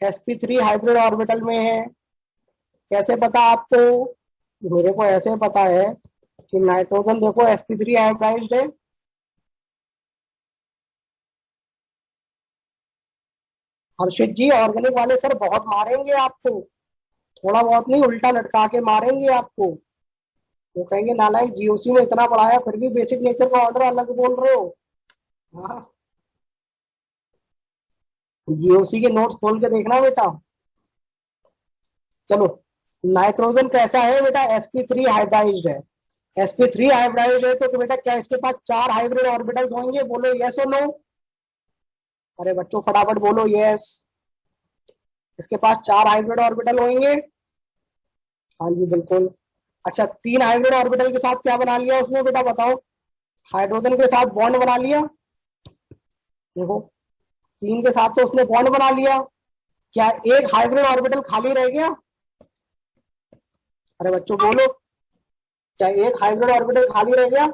sp3 हाइब्रिड ऑर्बिटल में है। कैसे पता आपको? मेरे को ऐसे पता है कि नाइट्रोजन देखो sp3 हाइब्रिडाइज्ड है। हर्षित जी, ऑर्गेनिक वाले सर बहुत मारेंगे आपको, थोड़ा बहुत नहीं, उल्टा लटका के मारेंगे आपको। वो कहेंगे नालायक, GOC में इतना पढ़ाया फिर भी बेसिक नेचर का ऑर्डर अलग बोल रहे हो। हाँ, GOC के नोट्स खोल के देखना बेटा। चलो, नाइट्रोजन कैसा है बेटा? sp3 हाइब्रिडाइज्ड है। sp3 हाइब्रिडाइज्ड है तो बेटा क्या इसके पास 4 हाइब्रिड ऑर्बिटल्स होंगे? बोलो यस और नो। अरे बच्चों फटाफट बोलो यस। इसके पास 4 हाइब्रिड ऑर्बिटल होंगे। हाँ जी बिल्कुल। अच्छा, 3 हाइब्रिड ऑर्बिटल के साथ क्या बना लिया उसने बेटा? बताओ। हाइड्रोजन के साथ बॉन्ड बना लिया। देखो, 3 के साथ तो उसने बॉन्ड बना लिया, क्या एक हाइब्रिड ऑर्बिटल खाली रह गया? अरे बच्चों बोलो, क्या एक हाइब्रिड ऑर्बिटल खाली रह गया?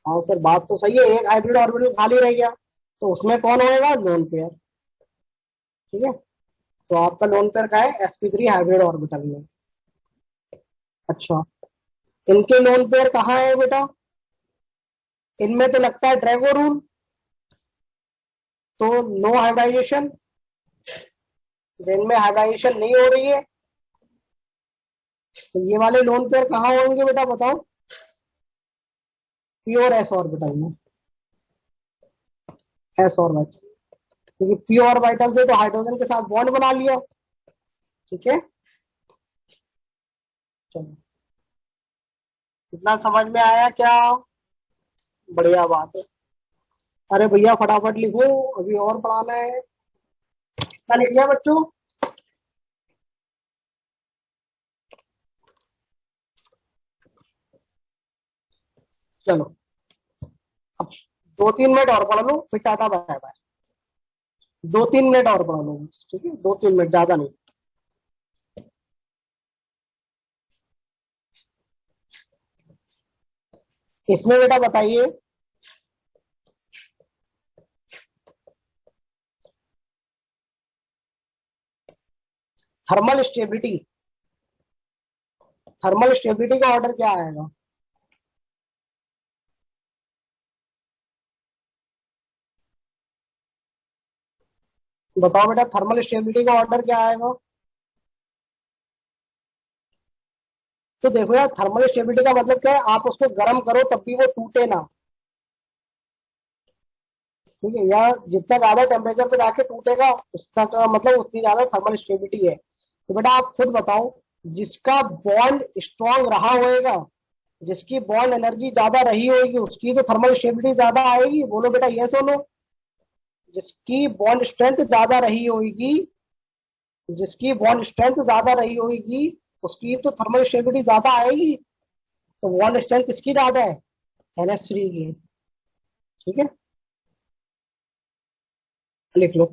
हाँ सर, बात तो सही है, एक हाइब्रिड ऑर्बिटल खाली रह गया, तो उसमें कौन होएगा? Lone pair. ठीक है, तो आपका लोन पेयर का है sp3 हाइब्रिड ऑर्बिटल में। अच्छा, इनके लोन पेयर कहाँ है बेटा? इनमें तो लगता है ड्रैगो रूल, तो नो हाइब्रिडाइजेशन। जिनमें हाइब्रिडाइजेशन नहीं हो रही है, तो ये वाले लोन पेयर कहाँ होंगे बेटा बताओ? प्योर एस ऑर्बिटल में, एस ऑर्बिटल, क्योंकि पी ऑर्बिटल से तो हाइड्रोजन के साथ बॉन्ड बना लिया। ठीक है, चलो, इतना समझ में आया क्या? बढ़िया बात है। अरे भैया फटाफट लिखो, अभी और पढ़ाना है। क्या लिख लिया बच्चों? चलो, अब 2-3 मिनट और पढ़ लो, फिर टाटा बाय बाय। 2-3 मिनट और पढ़ लो बस, ठीक है, 2-3 मिनट, ज्यादा नहीं। इसमें बेटा बताइए, थर्मल स्टेबिलिटी, थर्मल स्टेबिलिटी का ऑर्डर क्या आएगा? बताओ बेटा, थर्मल स्टेबिलिटी का ऑर्डर क्या आएगा? तो देखो यार, थर्मल स्टेबिलिटी का मतलब क्या है? आप उसको गर्म करो तब भी वो टूटे ना। ठीक है, या जितना ज्यादा टेम्परेचर पे जाके टूटेगा, उसका का मतलब उतनी ज्यादा थर्मल स्टेबिलिटी है। तो बेटा आप खुद बताओ, जिसका बॉन्ड स्ट्रांग रहा होएगा, जिसकी बॉन्ड एनर्जी ज्यादा रही होगी, उसकी तो थर्मल स्टेबिलिटी ज्यादा आएगी। बोलो बेटा, ये सुनो, जिसकी बॉन्ड स्ट्रेंथ ज्यादा रही होगी, जिसकी बॉन्ड स्ट्रेंथ ज्यादा रही होगी, उसकी तो थर्मल स्टेबिलिटी ज्यादा आएगी। तो बॉन्ड स्ट्रेंथ किसकी ज्यादा है? NH3 की। ठीक है, लिख लो।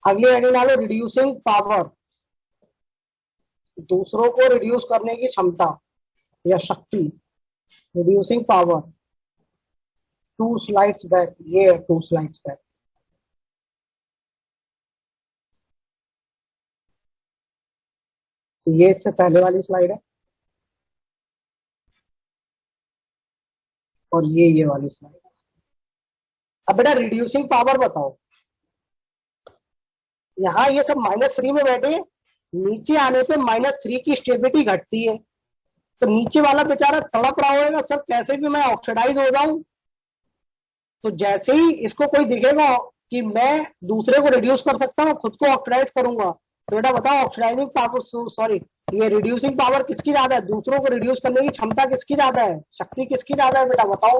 अगली हेडिंग डालो, रिड्यूसिंग पावर, दूसरों को रिड्यूस करने की क्षमता या शक्ति, रिड्यूसिंग पावर। 2 स्लाइड्स बैक, ये 2 स्लाइड्स बैक, ये इससे पहले वाली स्लाइड है, और ये वाली स्लाइड है। अब बेटा रिड्यूसिंग पावर बताओ, यहाँ ये सब -3 में बैठे, नीचे आने पे -3 की स्टेबिलिटी घटती है, तो नीचे वाला बेचारा तड़प रहा होगा, सर कैसे भी मैं ऑक्सीडाइज हो जाऊं। तो जैसे ही इसको कोई दिखेगा कि मैं दूसरे को रिड्यूस कर सकता हूँ, खुद को ऑक्सीडाइज करूंगा, तो बेटा बताओ ऑक्सीडाइजिंग पावर, सॉरी, ये रिड्यूसिंग पावर किसकी ज्यादा है? दूसरों को रिड्यूस करने की क्षमता किसकी ज्यादा है? शक्ति किसकी ज्यादा है बेटा बताओ?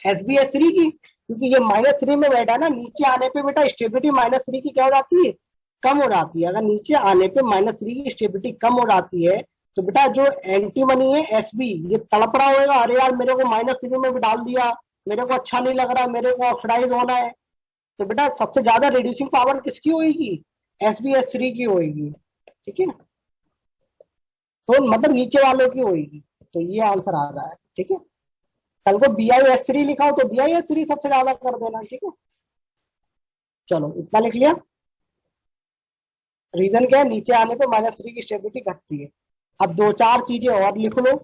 SbS3 की, क्योंकि ये -3 में बैठा है ना, नीचे आने पे बेटा स्टेबिलिटी -3 की क्या हो जाती है? कम हो जाती है। अगर नीचे आने पे -3 की स्टेबिलिटी कम हो जाती है, तो बेटा जो एंटी मनी है SB, ये तड़प रहा होगा, अरे यार मेरे को -3 में भी डाल दिया, मेरे को अच्छा नहीं लग रहा, मेरे को ऑक्सीडाइज होना है। तो बेटा सबसे ज्यादा रिड्यूसिंग पावर किसकी होगी? SbS3 की होगी। ठीक है, तो मतलब नीचे वालों की होगी। तो ये आंसर आ रहा है। ठीक है, कल को BiS3 लिखा हो तो BiS3 सबसे ज्यादा कर देना। ठीक है, चलो इतना लिख लिया। रीजन क्या है? नीचे आने पे -3 की स्टेबिलिटी घटती है। अब 2-4 चीजें और लिख लो।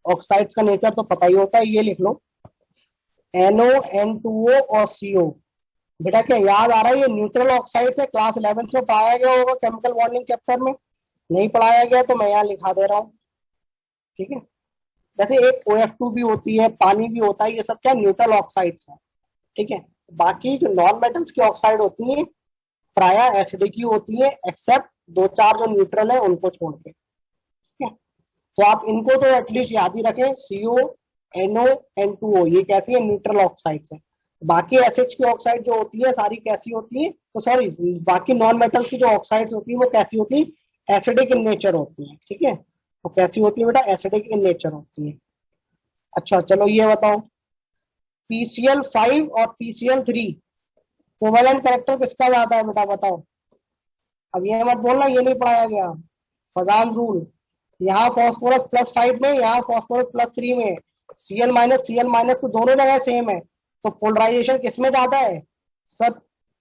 ऑक्साइड्स का नेचर तो पता ही होता है, ये लिख लो, NO, N2O और CO। बेटा क्या याद आ रहा है? ये न्यूट्रल ऑक्साइड है, क्लास 11th में पढ़ाया गया होगा केमिकल बॉन्डिंग चैप्टर में। नहीं पढ़ाया गया तो मैं यहाँ लिखा दे रहा हूँ। ठीक है, जैसे एक OF2 भी होती है, पानी भी होता है, ये सब क्या न्यूट्रल ऑक्साइड्स है। ठीक है, बाकी जो नॉन मेटल्स की ऑक्साइड होती है प्राय एसिडिक ही होती है, एक्सेप्ट 2-4 जो न्यूट्रल है उनको छोड़ के। ठीक है, तो आप इनको तो एटलीस्ट याद ही रखें, CO, NO, N2O, ये कैसी है? न्यूट्रल ऑक्साइड्स है। बाकी एसिड्स की ऑक्साइड जो होती है सारी कैसी होती है? तो सॉरी, बाकी नॉन मेटल्स की जो ऑक्साइड्स होती है वो कैसी होती है? एसिडिक इन नेचर होती है। ठीक है, तो कैसी होती है बेटा? एसिडिक इन नेचर होती है। अच्छा चलो ये बताओ, PCl5 और PCl3 कोवेलेंट कैरेक्टर किसका ज्यादा है बेटा बताओ। अब ये मत बोलना ये नहीं पढ़ाया गया, फजान रूल। यहाँ फॉस्फोरस +5 में, यहाँ फॉस्फोरस +3 में, Cl- तो दोनों जगह सेम है, तो पोलराइजेशन किसमें ज्यादा है सर,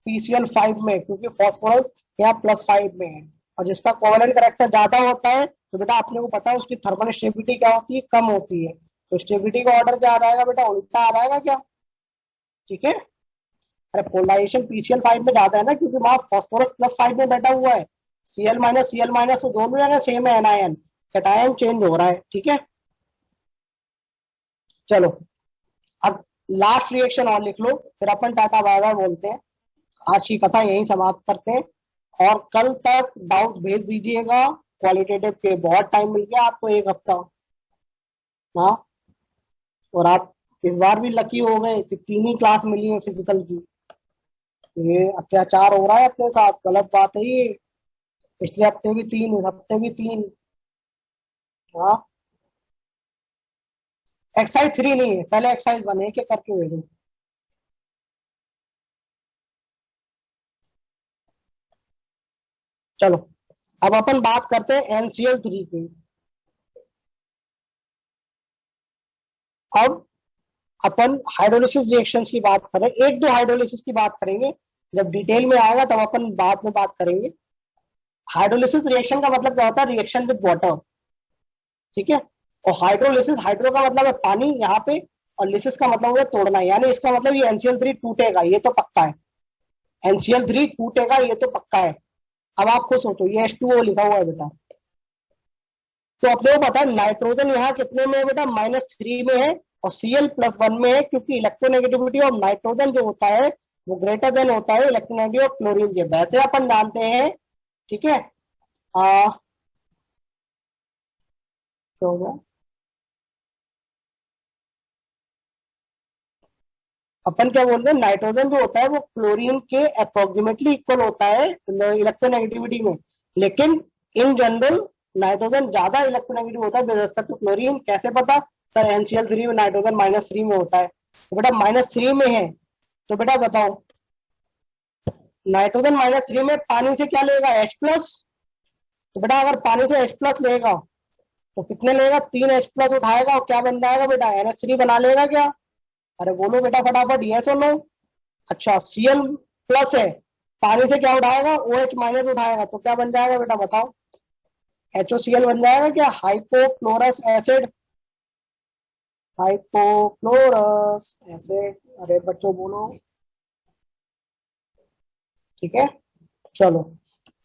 PCl5 में, क्योंकि फॉस्फोरस यहाँ +5 में है। और जिसका कोवेलेंट कैरेक्टर ज्यादा होता है तो बेटा अपने को पता है उसकी थर्मल स्टेबिलिटी क्या होती है, कम होती है। तो स्टेबिलिटी का ऑर्डर क्या आ जाएगा बेटा, उल्टा आ जाएगा क्या, ठीक है। अरे पोलराइजेशन PCl5 में ज्यादा है ना, क्योंकि वहां फॉस्फोरस +5 में बैठा हुआ है। Cl- तो दोनों जगह सेम है एनायन, कैटायन चेंज हो रहा है, ठीक है। चलो अब लास्ट रिएक्शन और लिख लो, फिर अपन टाटा बाय बाय बोलते हैं। आज की कथा यहीं समाप्त करते हैं, और कल तक डाउट भेज दीजिएगा। क्वालिटेटिव के बहुत टाइम मिल गया आपको, 1 हफ्ता। हाँ, और आप इस बार भी लकी हो गए कि 3 ही क्लास मिली है फिजिकल की। ये अत्याचार हो रहा है अपने साथ, गलत बात है ये। पिछले हफ्ते भी 3, इस हफ्ते भी 3। हाँ, एक्सरसाइज 3 नहीं है, पहले एक्सरसाइज 1 एक एक करके भेजो। चलो अब अपन बात करते हैं NCl3 की। अब अपन हाइड्रोलिसिस रिएक्शंस की बात करें, 1-2 हाइड्रोलिसिस की बात करेंगे, जब डिटेल में आएगा तब अपन बाद में बात करेंगे। हाइड्रोलिसिस रिएक्शन का मतलब क्या होता है, रिएक्शन विद वाटर, ठीक है। और हाइड्रोलिसिस, हाइड्रो का मतलब है पानी यहाँ पे, और लिसिस का मतलब है तोड़ना, यानी इसका मतलब ये NCl3 टूटेगा, ये तो पक्का है। NCl3 टूटेगा, ये तो पक्का है। अब आप खुद सोचो, ये H2O लिखा हुआ है बेटा, तो अपने को पता है नाइट्रोजन यहाँ कितने में है बेटा, -3 में है, और Cl+1 में है, क्योंकि इलेक्ट्रोनेगेटिविटी ऑफ नाइट्रोजन जो होता है वो ग्रेटर देन होता है इलेक्ट्रोनेगेटिविटी ऑफ क्लोरीन के, वैसे अपन जानते हैं, ठीक है। आ, क्या हो गया, अपन क्या बोलते हैं, नाइट्रोजन जो होता है वो क्लोरीन के अप्रोक्सीमेटली इक्वल होता है इलेक्ट्रोनेगेटिविटी में, लेकिन इन जनरल नाइट्रोजन ज्यादा इलेक्ट्रोनेगेटिव होता है विद रिस्पेक्ट टू क्लोरीन। कैसे पता सर, NCl3 में नाइट्रोजन -3 में होता है, तो बेटा -3 में है, तो बेटा बताओ नाइट्रोजन -3 में पानी से क्या लेगा, H+। तो बेटा अगर पानी से H+ लेगा तो कितने लेगा, 3H+ उठाएगा, और क्या बन जाएगा बेटा, NH3 बना लेगा क्या। अरे बोलो बेटा फटाफट, यस और नो। अच्छा Cl+ है, पानी से क्या उठाएगा, OH- उठाएगा, तो क्या बन जाएगा बेटा बताओ, HOCl बन जाएगा क्या, हाइपोक्लोरस एसिड, हाइपोक्लोरस एसिड। अरे बच्चों बोलो, ठीक है। चलो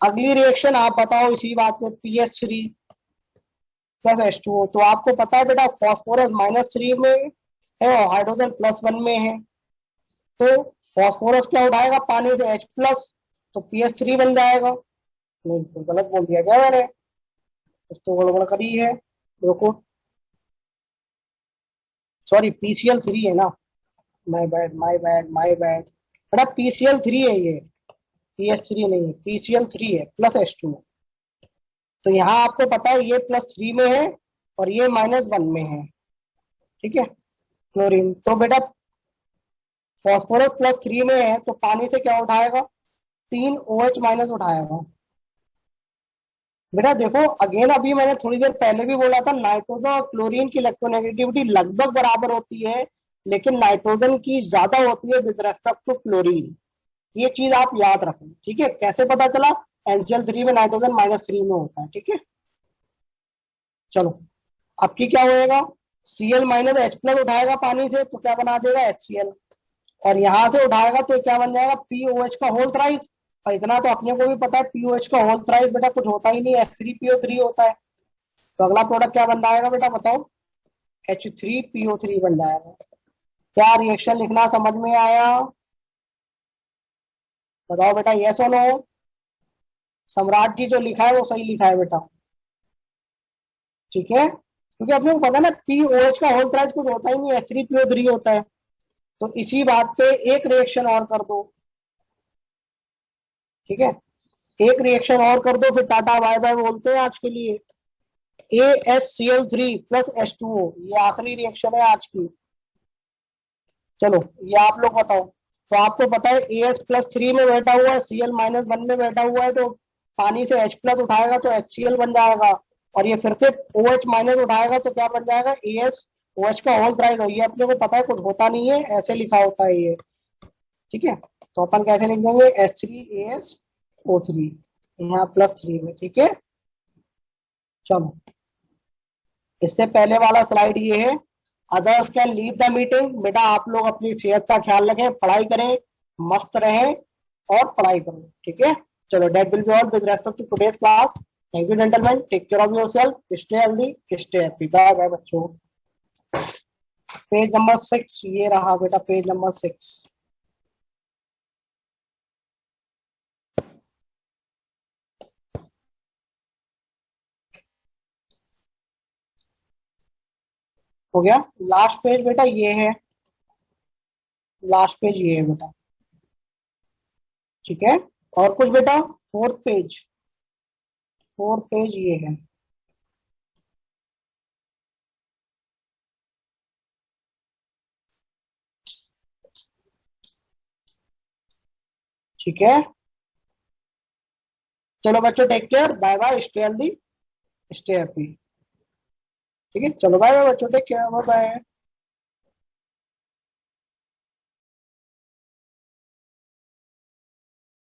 अगली रिएक्शन आप बताओ इसी बात पे, PH3 + H2O। तो आपको पता है बेटा फॉस्फोरस -3 में है और हाइड्रोजन +1 में है, तो फॉस्फोरस क्या उठाएगा पानी से, H+, तो PH3 बन जाएगा। नहीं तो गलत बोल दिया क्या मैंने, कुछ तो गड़बड़ करी है, देखो। सॉरी PCl3 है ना, my bad my bad my bad, बेटा PCl3 है ये, PH3 नहीं है, PCl3 है +H2। तो यहाँ आपको पता है ये +3 में है और ये -1 में है, ठीक है, क्लोरीन। तो बेटा फॉस्फोरस +3 में है, तो पानी से क्या उठाएगा, 3OH- उठाएगा। बेटा देखो अगेन, अभी मैंने थोड़ी देर पहले भी बोला था, नाइट्रोजन और क्लोरीन की इलेक्ट्रोनेगेटिविटी लगभग बराबर होती है, लेकिन नाइट्रोजन की ज्यादा होती है विद रेस्पेक्ट टू क्लोरीन। ये चीज आप याद रखें, ठीक है। कैसे पता चला, NCl3 में नाइट्रोजन -3 में होता है, ठीक है। चलो आपकी क्या होएगा, Cl- H+ उठाएगा पानी से तो क्या बना देगा, HCl, और यहां से उठाएगा तो क्या बन जाएगा, POH का होल थ्राइस। और इतना तो अपने को भी पता है, POH का होल थ्राइस बेटा कुछ होता ही नहीं, H3PO3 होता है। तो अगला प्रोडक्ट क्या बन जाएगा बेटा बताओ, H3PO3 बन जाएगा। क्या रिएक्शन लिखना समझ में आया, बताओ बेटा, यस और नो। सम्राट जी जो लिखा है वो सही लिखा है बेटा, ठीक है, क्योंकि अपने को पता है ना POH का होल थ्राइस कुछ होता ही नहीं, H3PO3 होता है। तो इसी बात पे एक रिएक्शन और कर दो, ठीक है, एक रिएक्शन और कर दो, फिर टाटा बाय बाय बोलते हैं आज के लिए। ASCl3 प्लस H2O, ये आखिरी रिएक्शन है आज की। चलो ये आप लोग बताओ। तो आपको पता है AS+3 में बैठा हुआ है, Cl-1 में बैठा हुआ है, तो पानी से H+ उठाएगा तो HCl बन जाएगा, और ये फिर से OH- उठाएगा तो क्या बन जाएगा, ASOH का होल थ्राइस। ये अपने को पता है, कुछ होता नहीं है, ऐसे लिखा होता है ये, ठीक है। तो अपन कैसे लिख देंगे, H3ASO3, यहाँ +3 में, ठीक है। चलो इससे पहले वाला स्लाइड ये है, others can leave the meeting. बेटा आप लोग अपनी सेहत का ख्याल रखें, पढ़ाई करें, मस्त रहें और पढ़ाई करें, ठीक है। चलो that will be all with respect to today's class. Thank you gentleman, take care of yourself, stay healthy, stay happy, bye bye बच्चों। पेज नंबर 6 ये रहा बेटा, पेज नंबर 6। हो गया। लास्ट पेज बेटा ये है, लास्ट पेज ये है बेटा, ठीक है। और कुछ बेटा, फोर्थ पेज ये है, ठीक है। चलो बच्चों take care, bye bye, stay healthy, stay happy, ठीक है। चलो बाय बाय बच्चों, टेक केयर, बाय बाय।